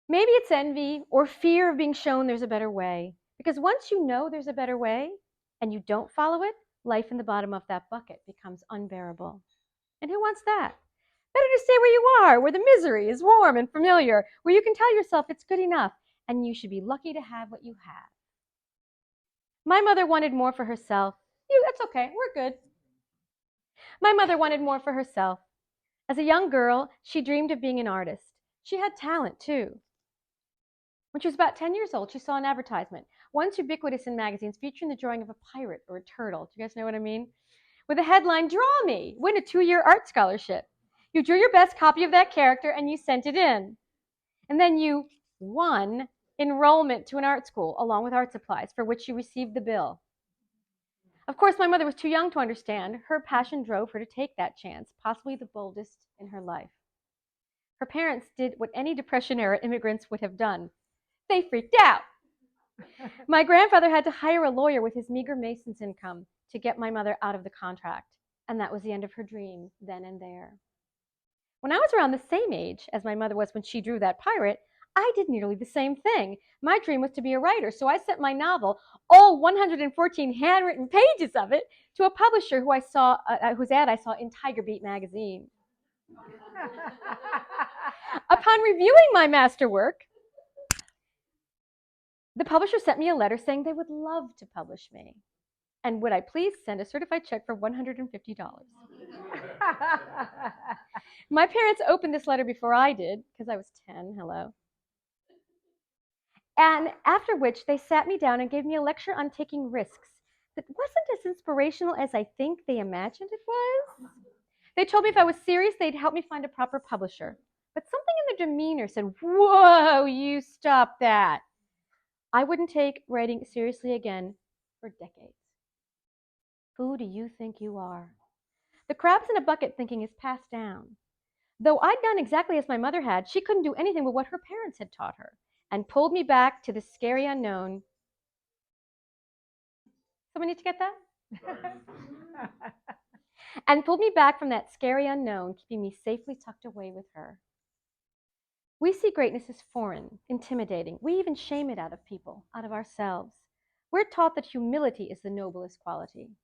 Maybe it's envy or fear of being shown there's a better way. Because once you know there's a better way and you don't follow it, life in the bottom of that bucket becomes unbearable. And who wants that? Better to stay where you are, where the misery is warm and familiar, where you can tell yourself it's good enough, and you should be lucky to have what you have. My mother wanted more for herself. That's okay, we're good. My mother wanted more for herself. As a young girl, she dreamed of being an artist. She had talent, too. When she was about 10 years old, she saw an advertisement, once ubiquitous in magazines, featuring the drawing of a pirate or a turtle. Do you guys know what I mean? With the headline, "Draw me, win a 2-year art scholarship." You drew your best copy of that character and you sent it in. And then you won enrollment to an art school, along with art supplies, for which you received the bill. Of course, my mother was too young to understand. Her passion drove her to take that chance, possibly the boldest in her life. Her parents did what any Depression-era immigrants would have done. They freaked out. My grandfather had to hire a lawyer with his meager mason's income to get my mother out of the contract. And that was the end of her dream, then and there. When I was around the same age as my mother was when she drew that pirate, I did nearly the same thing. My dream was to be a writer, so I sent my novel, all 114 handwritten pages of it, to a publisher whose ad I saw in Tiger Beat magazine. Upon reviewing my masterwork, the publisher sent me a letter saying they would love to publish me. And would I please send a certified check for $150? My parents opened this letter before I did, because I was 10, hello. And after which they sat me down and gave me a lecture on taking risks that wasn't as inspirational as I think they imagined it was. They told me if I was serious, they'd help me find a proper publisher. But something in their demeanor said, "Whoa, you stop that." I wouldn't take writing seriously again for decades. Who do you think you are? The crabs in a bucket thinking is passed down. Though I'd done exactly as my mother had, she couldn't do anything but what her parents had taught her, and pulled me back to the scary unknown. Someone need to get that? And pulled me back from that scary unknown, keeping me safely tucked away with her. We see greatness as foreign, intimidating. We even shame it out of people, out of ourselves. We're taught that humility is the noblest quality.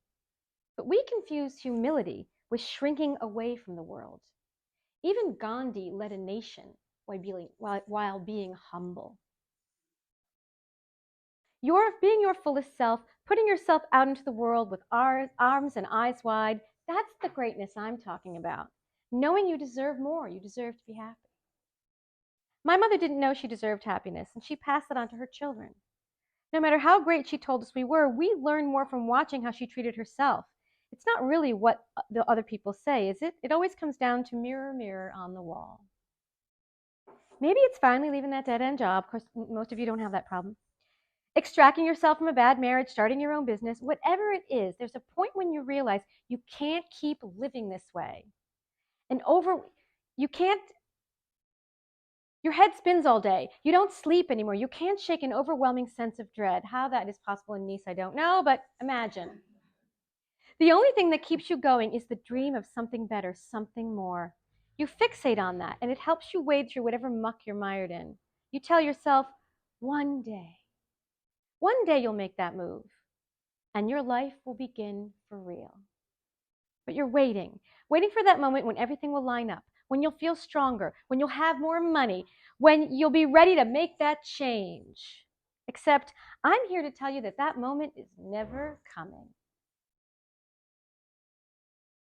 But we confuse humility with shrinking away from the world. Even Gandhi led a nation while being humble. Being your fullest self, putting yourself out into the world with arms and eyes wide, that's the greatness I'm talking about. Knowing you deserve more, you deserve to be happy. My mother didn't know she deserved happiness, and she passed it on to her children. No matter how great she told us we were, we learned more from watching how she treated herself. It's not really what the other people say, is it? It always comes down to mirror, mirror on the wall. Maybe it's finally leaving that dead-end job. Of course, most of you don't have that problem. Extracting yourself from a bad marriage, starting your own business, whatever it is, there's a point when you realize you can't keep living this way. You can't, your head spins all day. You don't sleep anymore. You can't shake an overwhelming sense of dread. How that is possible in Nice, I don't know, but imagine. The only thing that keeps you going is the dream of something better, something more. You fixate on that, and it helps you wade through whatever muck you're mired in. You tell yourself, one day you'll make that move, and your life will begin for real. But you're waiting for that moment when everything will line up, when you'll feel stronger, when you'll have more money, when you'll be ready to make that change. Except I'm here to tell you that that moment is never coming.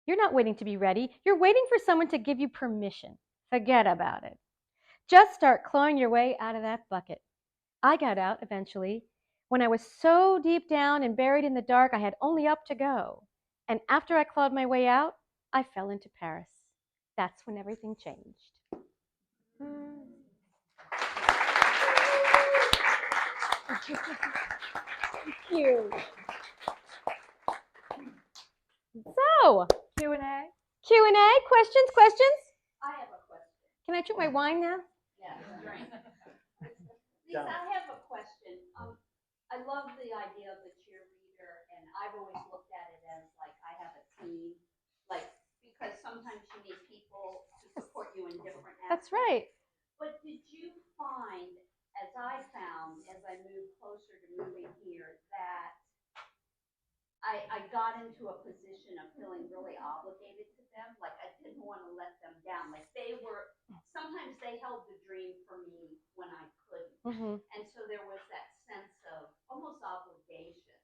You're not waiting to be ready. You're waiting for someone to give you permission. Forget about it. Just start clawing your way out of that bucket. I got out eventually. When I was so deep down and buried in the dark, I had only up to go. And after I clawed my way out, I fell into Paris. That's when everything changed. Thank you. So, Q&A? Q&A, questions? I have a question. Can I drink my wine now? Yeah, drink. Lisa, I have a question. I love the idea of the cheerleader, and I've always looked at it as like I have a team, like because sometimes you need people to support you in different aspects. That's right. But did you find, as I found, as I moved closer to moving here, that I got into a position of feeling really obligated to them. Like I didn't want to let them down. Like sometimes they held the dream for me when I couldn't. Mm-hmm. And so there was that sense of almost obligation.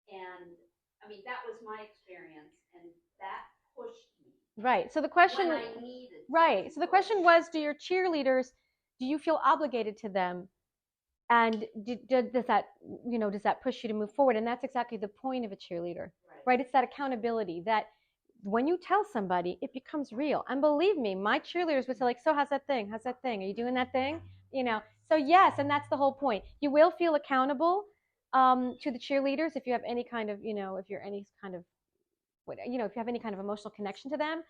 And I mean, that was my experience. And that pushed me. Right. So the question, when I needed to. Right. So the question was, do your cheerleaders, do you feel obligated to them? And does that push you to move forward? And that's exactly the point of a cheerleader, right? It's that accountability that when you tell somebody, it becomes real. And believe me, my cheerleaders would say like, so how's that thing? How's that thing? Are you doing that thing? So yes, and that's the whole point. You will feel accountable to the cheerleaders if you have any kind of, if you're any kind of, if you have any kind of emotional connection to them.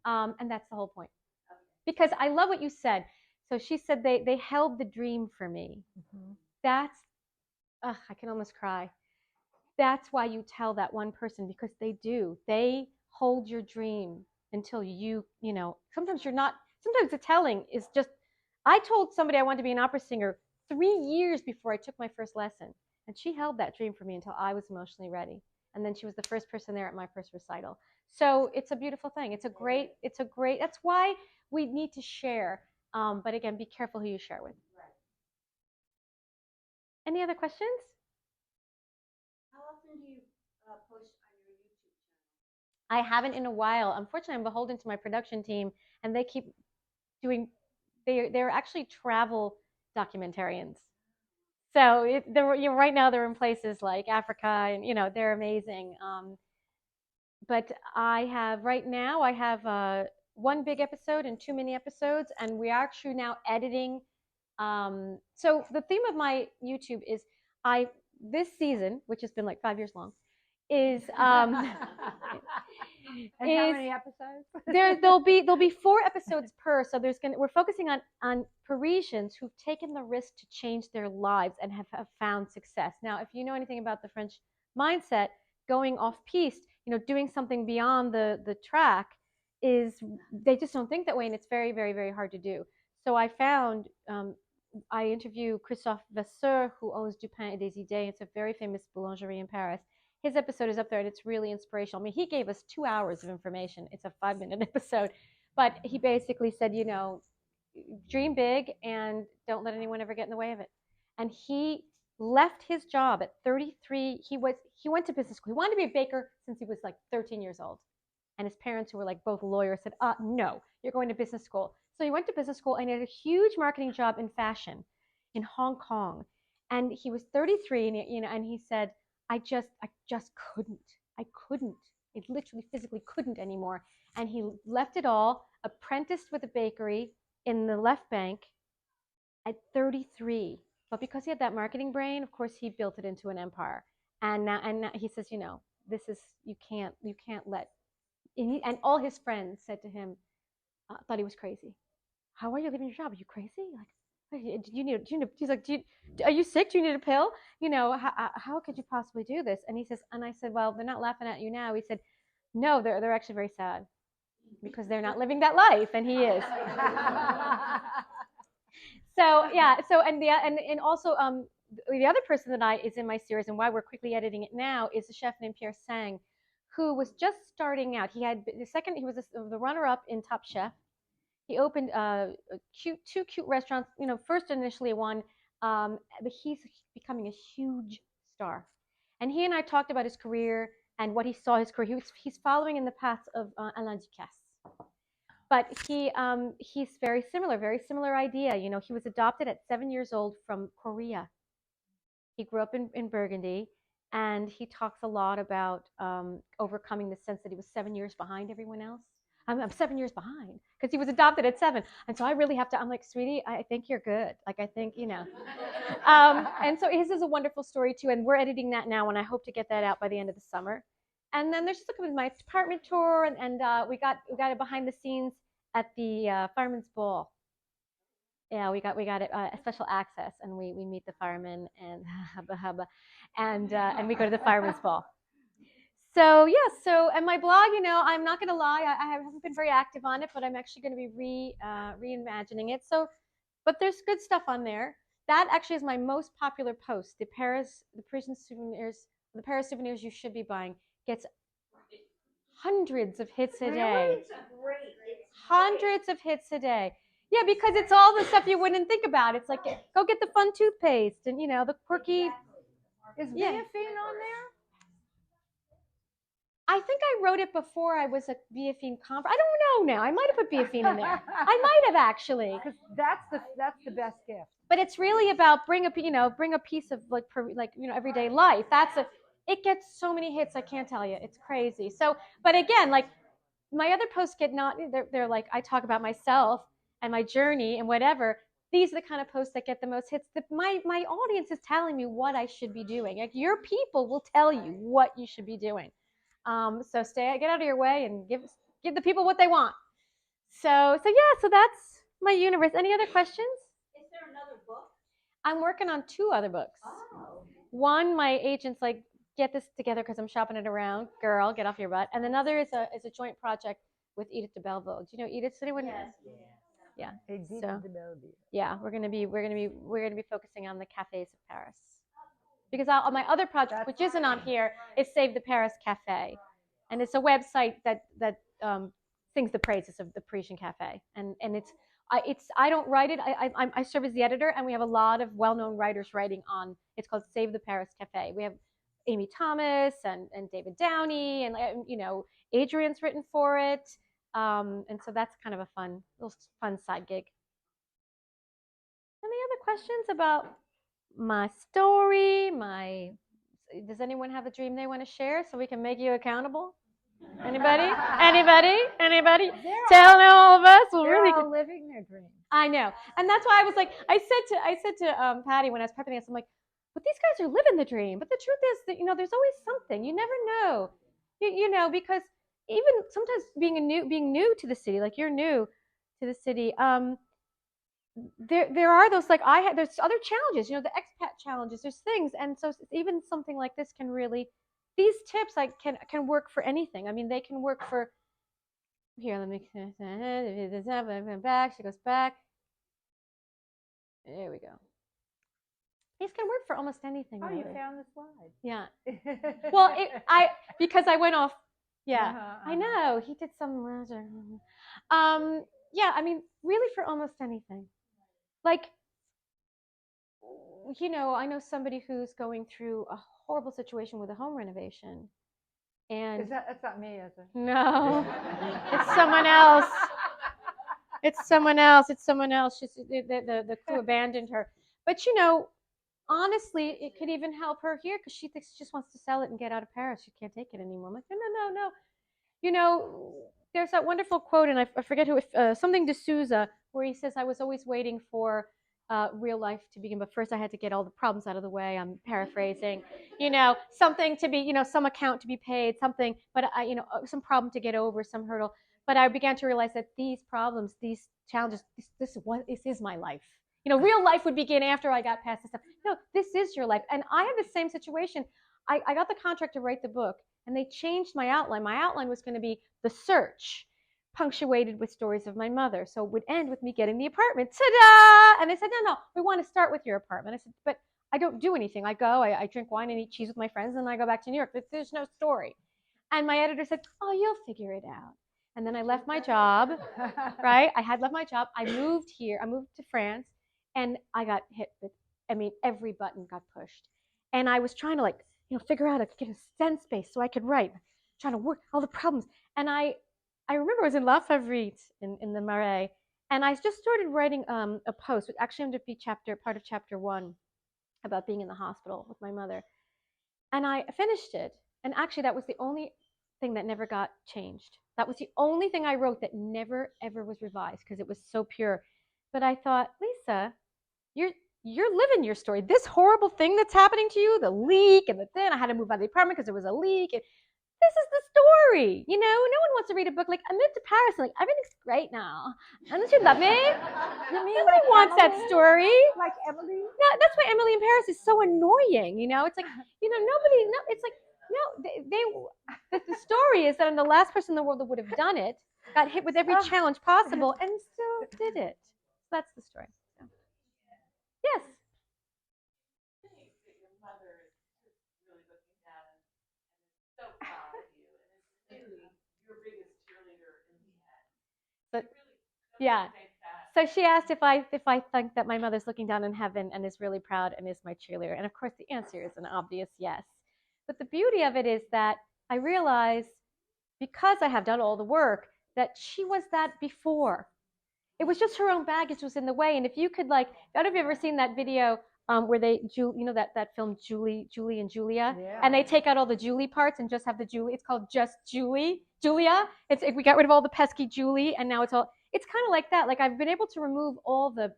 And that's the whole point. Because I love what you said. So she said they held the dream for me. Mm-hmm. That's, I can almost cry. That's why you tell that one person, because they do. They hold your dream until sometimes the telling is just, I told somebody I wanted to be an opera singer 3 years before I took my first lesson. And she held that dream for me until I was emotionally ready. And then she was the first person there at my first recital. So it's a beautiful thing. It's a great, that's why we need to share. But again, be careful who you share with. Right. Any other questions? How often do you post on your YouTube channel? I haven't in a while. Unfortunately, I'm beholden to my production team, and they keep doing, they're actually travel documentarians. So right now they're in places like Africa, and they're amazing. But I have one big episode and 2 mini episodes, and we're actually now editing. So the theme of my YouTube is this season, which has been like 5 years long, is and how many episodes? There'll be 4 episodes per. So we're focusing on Parisians who've taken the risk to change their lives and have found success. Now, if you know anything about the French mindset, going off piste, doing something beyond the track they just don't think that way, and it's very, very, very hard to do. So I found I interview Christophe Vasseur, who owns Du Pain et des Idées. It's a very famous boulangerie in Paris. His episode is up there, and it's really inspirational. I mean, he gave us 2 hours of information. It's a 5-minute episode. But he basically said, dream big and don't let anyone ever get in the way of it. And he left his job at 33. He went to business school. He wanted to be a baker since he was like 13 years old. And his parents, who were like both lawyers, said, no, you're going to business school. So he went to business school and he had a huge marketing job in fashion in Hong Kong. And he was 33, and and he said, I just couldn't. I couldn't. I literally physically couldn't anymore. And he left it all, apprenticed with a bakery in the left bank at 33. But because he had that marketing brain, of course, he built it into an empire. And now he says, this is, you can't let, and all his friends said to him, thought he was crazy. How are you leaving your job? Are you crazy? Like, he's like, are you sick? Do you need a pill? How could you possibly do this? And he says, and I said, well, they're not laughing at you now. He said, no, they're actually very sad because they're not living that life, and he is. So yeah, and also the other person that is in my series, and why we're quickly editing it now, is a chef named Pierre Sang, who was just starting out. He was the runner-up in Top Chef. He opened two cute restaurants. First initially one, but he's becoming a huge star. And he and I talked about his career and what he saw his career. He's following in the paths of Alain Ducasse. But he's very similar idea. He was adopted at 7 years old from Korea. He grew up in Burgundy, and he talks a lot about overcoming the sense that he was 7 years behind everyone else. I'm 7 years behind because he was adopted at 7. And so I really have to, I'm like, sweetie, I think you're good. Like, I think, and so his is a wonderful story too. And we're editing that now, and I hope to get that out by the end of the summer. And then there's just my department tour, and we got it behind the scenes at the Fireman's Ball. Yeah, we got a special access, and we meet the firemen and and we go to the Fireman's Ball. So yeah, and my blog, I'm not gonna lie, I haven't been very active on it, but I'm actually going to be reimagining it. So, but there's good stuff on there. That actually is my most popular post. The Paris souvenirs you should be buying gets hundreds of hits a day. Hundreds of hits a day. Yeah, because it's all the stuff you wouldn't think about. It's like, go get the fun toothpaste and the quirky. Is Biafine on there? I think I wrote it before I was a Biafine convert. I don't know now. I might have put Biafine in there. I might have actually. Because that's the best gift. But it's really about bring a piece of everyday life. It gets so many hits. I can't tell you. It's crazy. So, but again, like my other posts they're like, I talk about myself and my journey and whatever. These are the kind of posts that get the most hits. My audience is telling me what I should be doing. Like your people will tell you what you should be doing. So get out of your way and give the people what they want. So that's my universe. Any other questions? Is there another book? I'm working on 2 other books. Oh. One, my agent's like, get this together because I'm shopping it around. Girl, get off your butt. And another is a joint project with Edith de Belleville. Do you know Edith? Anyone? Yes. Yeah. Edith So, de Belleville. yeah, we're gonna be focusing on the cafes of Paris. Because on my other project, which isn't on here, is Save the Paris Cafe, and it's a website that sings the praises of the Parisian cafe. And I don't write it. I serve as the editor, and we have a lot of well-known writers writing on. It's called Save the Paris Cafe. We have Amy Thomas and David Downey, and Adrian's written for it. And so that's kind of a fun side gig. Any other questions about my story? Does anyone have a dream they want to share so we can make you accountable? Anybody? Tell all of us. They're all living their dreams. I know, and that's why I was like, I said to Patty when I was prepping this, I'm like, but these guys are living the dream. But the truth is that there's always something. You never know, because even sometimes being new to the city, like you're new to the city, there are those there's other challenges, the expat challenges. There's things, and so even something like this can really, these tips can work for anything. I mean, they can work for. Here, let me back. She goes back. There we go. These can work for almost anything. Oh, really. you found the slide. Yeah. Well, because I went off. Yeah, I know. He did some. Yeah, I mean, really for almost anything. Like, I know somebody who's going through a horrible situation with a home renovation. And that's not me, is it? No, it's someone else. It's someone else. It's someone else. She's, the crew abandoned her. But you know, honestly, it could even help her here because she thinks she just wants to sell it and get out of Paris. She can't take it anymore. I'm like, no, no, no, no. You know, there's that wonderful quote, and I forget who, something de Souza, where he says, I was always waiting for real life to begin, but first I had to get all the problems out of the way. I'm paraphrasing, you know, something to be, you know, some account to be paid, something, but I, you know, some problem to get over, some hurdle. But I began to realize that these problems, these challenges, this is my life. You know, real life would begin after I got past this stuff. No, this is your life. And I had the same situation. I got the contract to write the book, and they changed my outline. My outline was going to be the search, punctuated with stories of my mother. So it would end with me getting the apartment. Ta-da! And they said, no, no, we want to start with your apartment. I said, but I don't do anything. I go, I drink wine and eat cheese with my friends, and I go back to New York. But there's no story. And my editor said, oh, you'll figure it out. And then I left my job, right? I had left my job. I moved here. I moved to France, and I got hit with, I mean, every button got pushed. And I was trying to, like, you know, figure out how to get a sense space so I could write, trying to work all the problems. And I remember I was in La Favorite in the Marais, and I just started writing a post, which actually ended up being part of chapter 1, about being in the hospital with my mother. And I finished it, and actually that was the only thing that never got changed. That was the only thing I wrote that never, ever was revised because it was so pure. But I thought, Lisa, you're living your story. This horrible thing that's happening to you, the leak and the thing, I had to move out of the apartment because there was a leak. And this is the story. You know, no one wants to read a book like, I moved to Paris and like, everything's great now. Don't you love me? You mean Nobody like wants Emily? that story. Like Emily? No, that's why Emily in Paris is so annoying. You know, it's like, you know, it's like, no, the story is that I'm the last person in the world that would have done it, got hit with every challenge possible, and still did it. So that's the story. So. Yes. But yeah. So she asked if I think that my mother's looking down in heaven and is really proud and is my cheerleader. And of course the answer is an obvious yes. But the beauty of it is that I realize, because I have done all the work, that she was that before. It was just her own baggage was in the way. And if you could, like, I don't know if you've ever seen that video where you know, that film Julie and Julia, Yeah. and they take out all the Julie parts and just have the Julie. It's called Just Julia. We got rid of all the pesky Julie, and now it's kind of like that. Like, I've been able to remove all the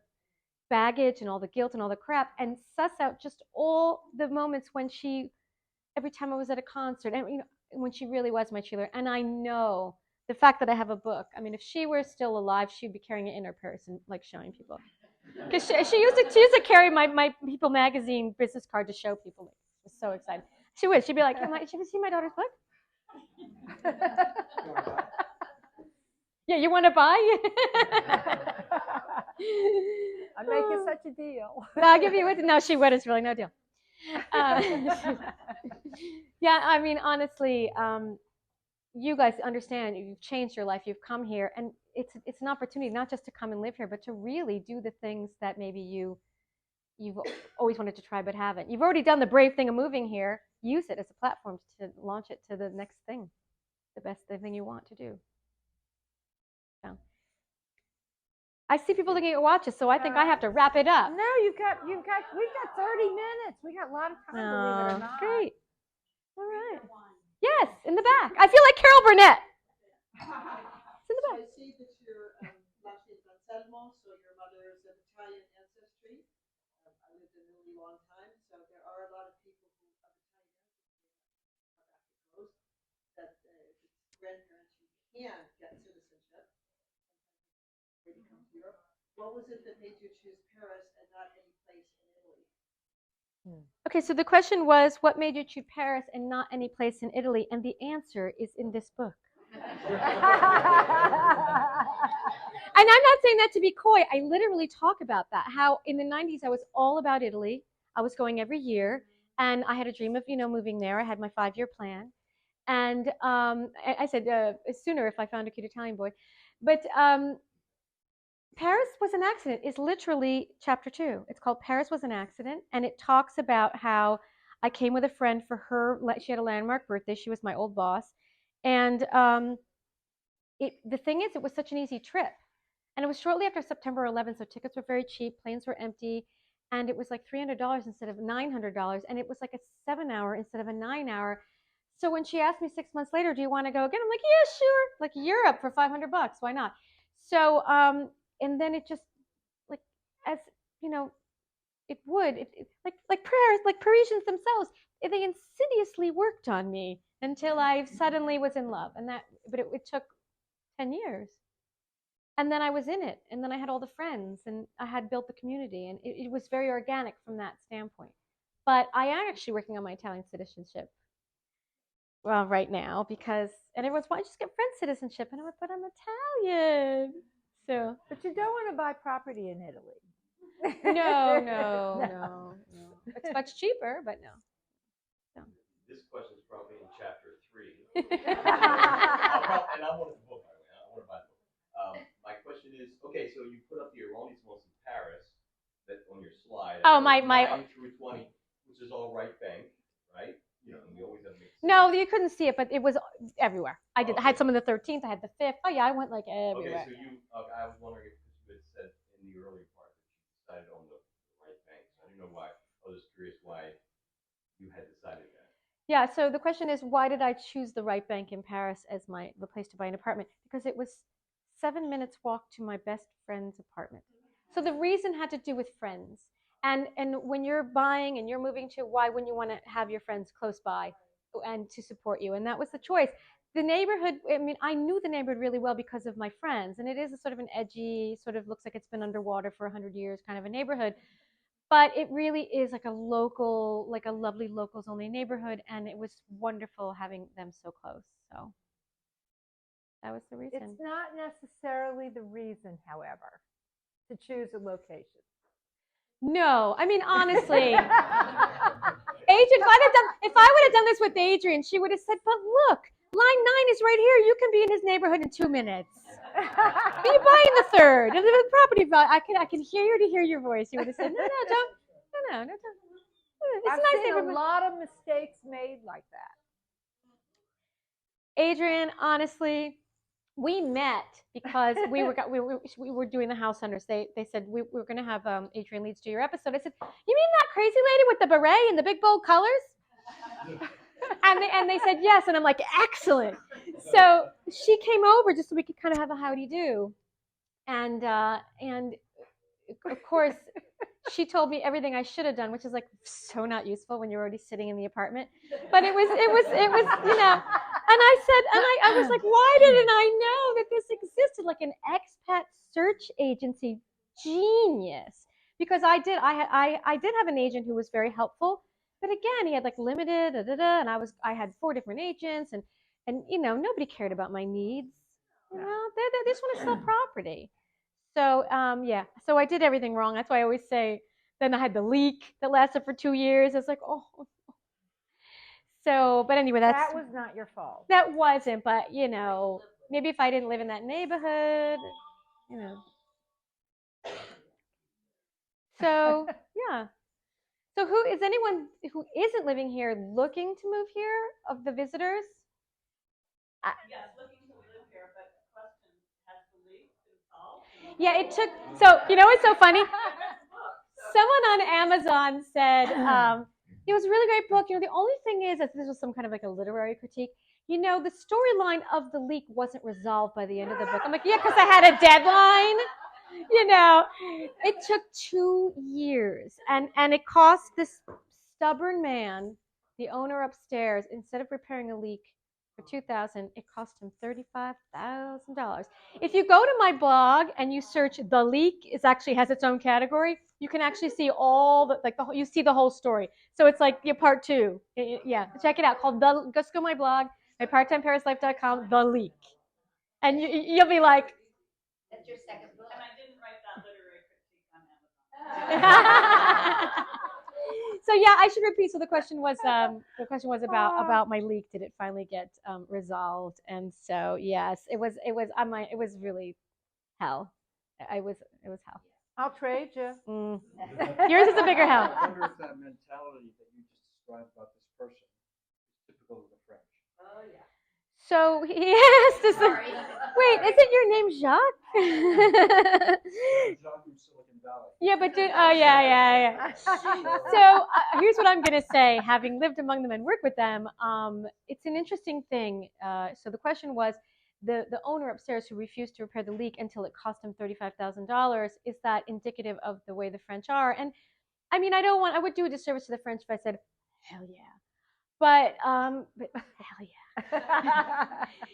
baggage and all the guilt and all the crap and suss out just all the moments when every time I was at a concert, and you know, when she really was my cheerleader. And I know the fact that I have a book. I mean, if she were still alive, she'd be carrying it in her purse and like showing people. Because she used to carry my People magazine business card to show people. She was so excited. She would. She'd be like, "Should we see my daughter's book?" Yeah, you want to buy? I'm making such a deal. I'll give you it. No, she would. It's really no deal. Yeah, I mean, honestly, you guys understand. You've changed your life. You've come here, and it's an opportunity not just to come and live here, but to really do the things that maybe you've always wanted to try but haven't. You've already done the brave thing of moving here. Use it as a platform to launch it to the next thing, the thing you want to do. So. I see people looking at watches, so I think I have to wrap it up. No, we've got 30 minutes. We got a lot of time, believe it or not. Great. All right. Yes, in the back. I feel like Carol Burnett. It's in the back. I see that your last name is Anselmo, so your mother is of Italian ancestry. I lived in Italy a long time, so there are a lot of people who have Italian ancestry that if it's grandparents, you can get citizenship. When you come to Europe, what was it that made you choose Paris and not any place in Italy? Okay, so the question was, what made you choose Paris and not any place in Italy? And the answer is in this book. And I'm not saying that to be coy. I literally talk about that, how in the 90s I was all about Italy. I was going every year, and I had a dream of, moving there. I had my 5-year plan. And I said sooner if I found a cute Italian boy. But Paris was an accident is literally chapter 2. It's called Paris Was an Accident, and it talks about how I came with a friend for her. She had a landmark birthday. She was my old boss. And the thing is, it was such an easy trip. And it was shortly after September 11th, so tickets were very cheap, planes were empty, and it was like $300 instead of $900, and it was like a 7-hour instead of a 9-hour. So when she asked me 6 months later, do you want to go again? I'm like, yeah, sure. Like Europe for $500, why not? So, and then it just, like, as you know, it would, like prayers, like Parisians themselves, they insidiously worked on me until I suddenly was in love. And that, but it took 10 years. And then I was in it, and then I had all the friends, and I had built the community, and it was very organic from that standpoint. But I am actually working on my Italian citizenship, well, right now, because, and everyone's, why don't you just get French citizenship? And I'm like, but I'm Italian. So, But you don't want to buy property in Italy. no. It's much cheaper, but no. This question is probably in chapter 3. And I want to book, by the way. I want to buy the book. My question is, okay, so you put up the arrondissements in Paris that on your slide. Oh, my 9 through 20, which is all right bank, right? You know, and we always have mixed. No, you couldn't see it, but it was everywhere. I had some on the 13th. I had the 5th. Oh yeah, I went like everywhere. Okay, so you, I was wondering if you had said in the earlier part that you decided on the right bank. So I didn't know why. I was just curious why you had decided that. Yeah, so the question is, why did I choose the right bank in Paris as the place to buy an apartment? Because it was 7 minutes walk to my best friend's apartment. So the reason had to do with friends. And when you're buying and you're moving to, why wouldn't you want to have your friends close by and to support you? And that was the choice. The neighborhood, I mean, I knew the neighborhood really well because of my friends. And it is a sort of an edgy, sort of looks like it's been underwater for 100 years kind of a neighborhood. But it really is like a local, like a lovely locals only neighborhood. And it was wonderful having them so close. So that was the reason. It's not necessarily the reason, however, to choose a location. No, I mean, honestly, Adrian, if I would have done this with Adrian, she would have said, but look, line 9 is right here. You can be in his neighborhood in 2 minutes. But you buy in the 3rd. And the property value, I can hear your voice. You would have said, no, don't. It's I've a nice seen neighborhood. a lot of mistakes made like that. Adrian, honestly, we met because we were doing the House Hunters. They said we were going to have Adrian Leeds do your episode. I said, you mean that crazy lady with the beret and the big bold colors? and they said yes, and I'm like, excellent. So she came over just so we could kind of have a howdy do, and of course she told me everything I should have done, which is like so not useful when you're already sitting in the apartment. But it was you know. And I said, and I was like, why didn't I know that this existed? Like an expat search agency, genius. Because I did have an agent who was very helpful, but again, he had like limited, and I had 4 different agents, and you know, nobody cared about my needs. You know, they just want to sell property. So yeah, so I did everything wrong. That's why I always say. Then I had the leak that lasted for 2 years. I was like, oh. So, but anyway, that was not your fault. That wasn't, but you know, maybe if I didn't live in that neighborhood, you know. So, yeah. So who is anyone who isn't living here looking to move here of the visitors? Yes, looking to live here, but the question, has the leak been solved? Yeah, it took, so, you know what's so funny? Someone on Amazon said, it was a really great book. You know, the only thing is that this was some kind of like a literary critique. You know, the storyline of the leak wasn't resolved by the end of the book. I'm like, yeah, because I had a deadline. You know, it took 2 years, and it cost this stubborn man, the owner upstairs, instead of repairing a leak for $2,000, it cost him $35,000. If you go to my blog and you search "the leak," it actually has its own category. You can actually see all the you see the whole story. So it's like part 2. Yeah, check it out. Called just go to my blog, my parttimeparislife.com, The Leak, and you'll be like. That's your second book. And I didn't write that literary critique on Amazon. So yeah, I should repeat. So the question was about my leak. Did it finally get resolved? And so yes, it was really hell. It was hell. I'll trade you. Yours is a bigger hell. I wonder if that mentality that you just described about this person is typical of the French. Oh, yeah. So he has to. Sorry. Wait, isn't your name Jacques? Jacques from Silicon Valley. Yeah, but yeah. So here's what I'm going to say. Having lived among them and worked with them, it's an interesting thing. So the question was, the owner upstairs who refused to repair the leak until it cost him $35,000, is that indicative of the way the French are? And I mean, I would do a disservice to the French if I said, hell yeah. But hell yeah.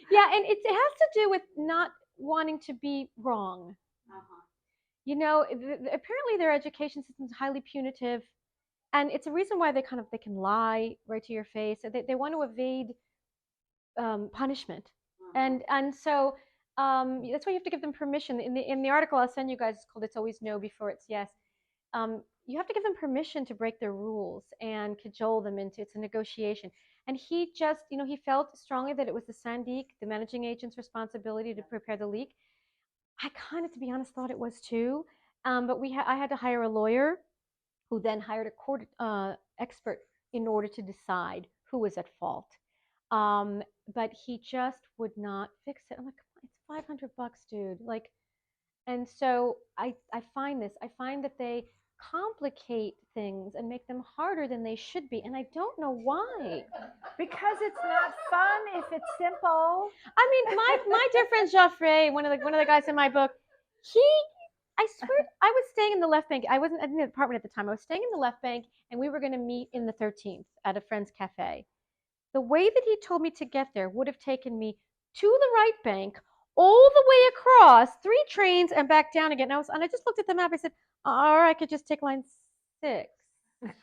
Yeah, and it has to do with not wanting to be wrong. You know, apparently their education system is highly punitive, and it's a reason why they can lie right to your face. They want to evade punishment, and so that's why you have to give them permission. In the article I'll send you guys, it's called "It's Always No Before It's Yes." You have to give them permission to break their rules and cajole them into it's a negotiation. And he just, he felt strongly that it was the syndic, the managing agent's responsibility to prepare the leak. I kind of, to be honest, thought it was too. But I had to hire a lawyer who then hired a court expert in order to decide who was at fault. But he just would not fix it. I'm like, come on, it's $500, dude. Like, and so I find that they complicate things and make them harder than they should be, and I don't know why. Because it's not fun if it's simple. I mean, my dear friend Geoffrey, one of the guys in my book, I swear, I was staying in the left bank. I wasn't in the apartment at the time. I was staying in the left bank, and we were going to meet in the 13th at a friend's cafe. The way that he told me to get there would have taken me to the right bank, all the way across, 3 trains, and back down again. And I just looked at the map. I said, or I could just take line 6.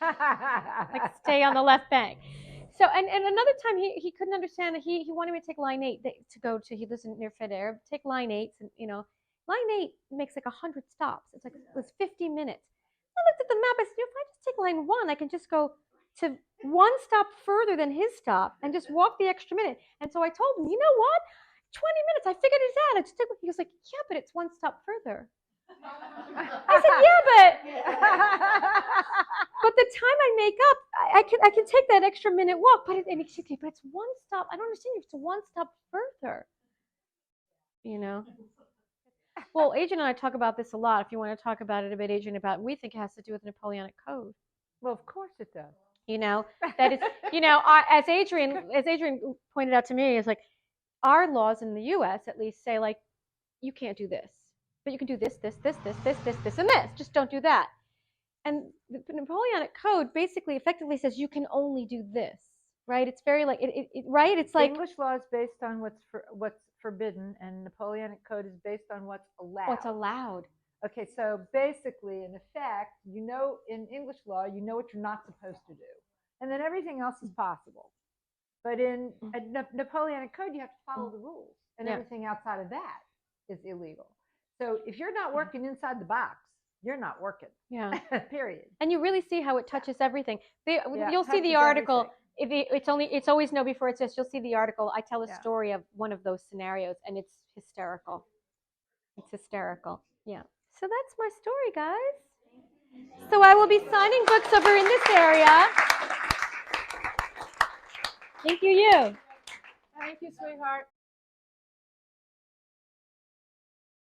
Like, stay on the left bank. So, and another time he couldn't understand that he wanted me to take line 8 to go to, he lives near Fed-Air, take line 8, and line 8 makes like 100 stops. It's like, it was 50 minutes. I looked at the map. I said, if I just take line 1, I can just go to 1 stop further than his stop and just walk the extra minute. And so I told him, you know what? 20 minutes, I figured it out. He was like, yeah, but it's 1 stop further. I said, yeah, but the time I make up, I can take that extra minute walk, but it's 1 stop. I don't understand. It's 1 stop further. Well, Adrian and I talk about this a lot. If you want to talk about it a bit, Adrian, we think it has to do with the Napoleonic Code. Well, of course it does. That it's, as Adrian pointed out to me, it's like our laws in the U.S. at least say, like, you can't do this, but you can do this, and this. Just don't do that. And the Napoleonic Code basically effectively says you can only do this, right? It's very like right. It's like English law is based on what's forbidden, and Napoleonic Code is based on what's allowed. What's allowed. Okay, so basically, in effect, in English law, what you're not supposed to do, and then everything else is possible. But in a Napoleonic Code, you have to follow the rules, and everything outside of that is illegal. So if you're not working inside the box, you're not working. Yeah. Period. And you really see how it touches everything. You'll see the article. Everything. It's always no before it's yes. You'll see the article. I tell a story of one of those scenarios, and it's hysterical. It's hysterical. Yeah. So that's my story, guys. So I will be signing books over in this area. Thank you. Thank you, sweetheart.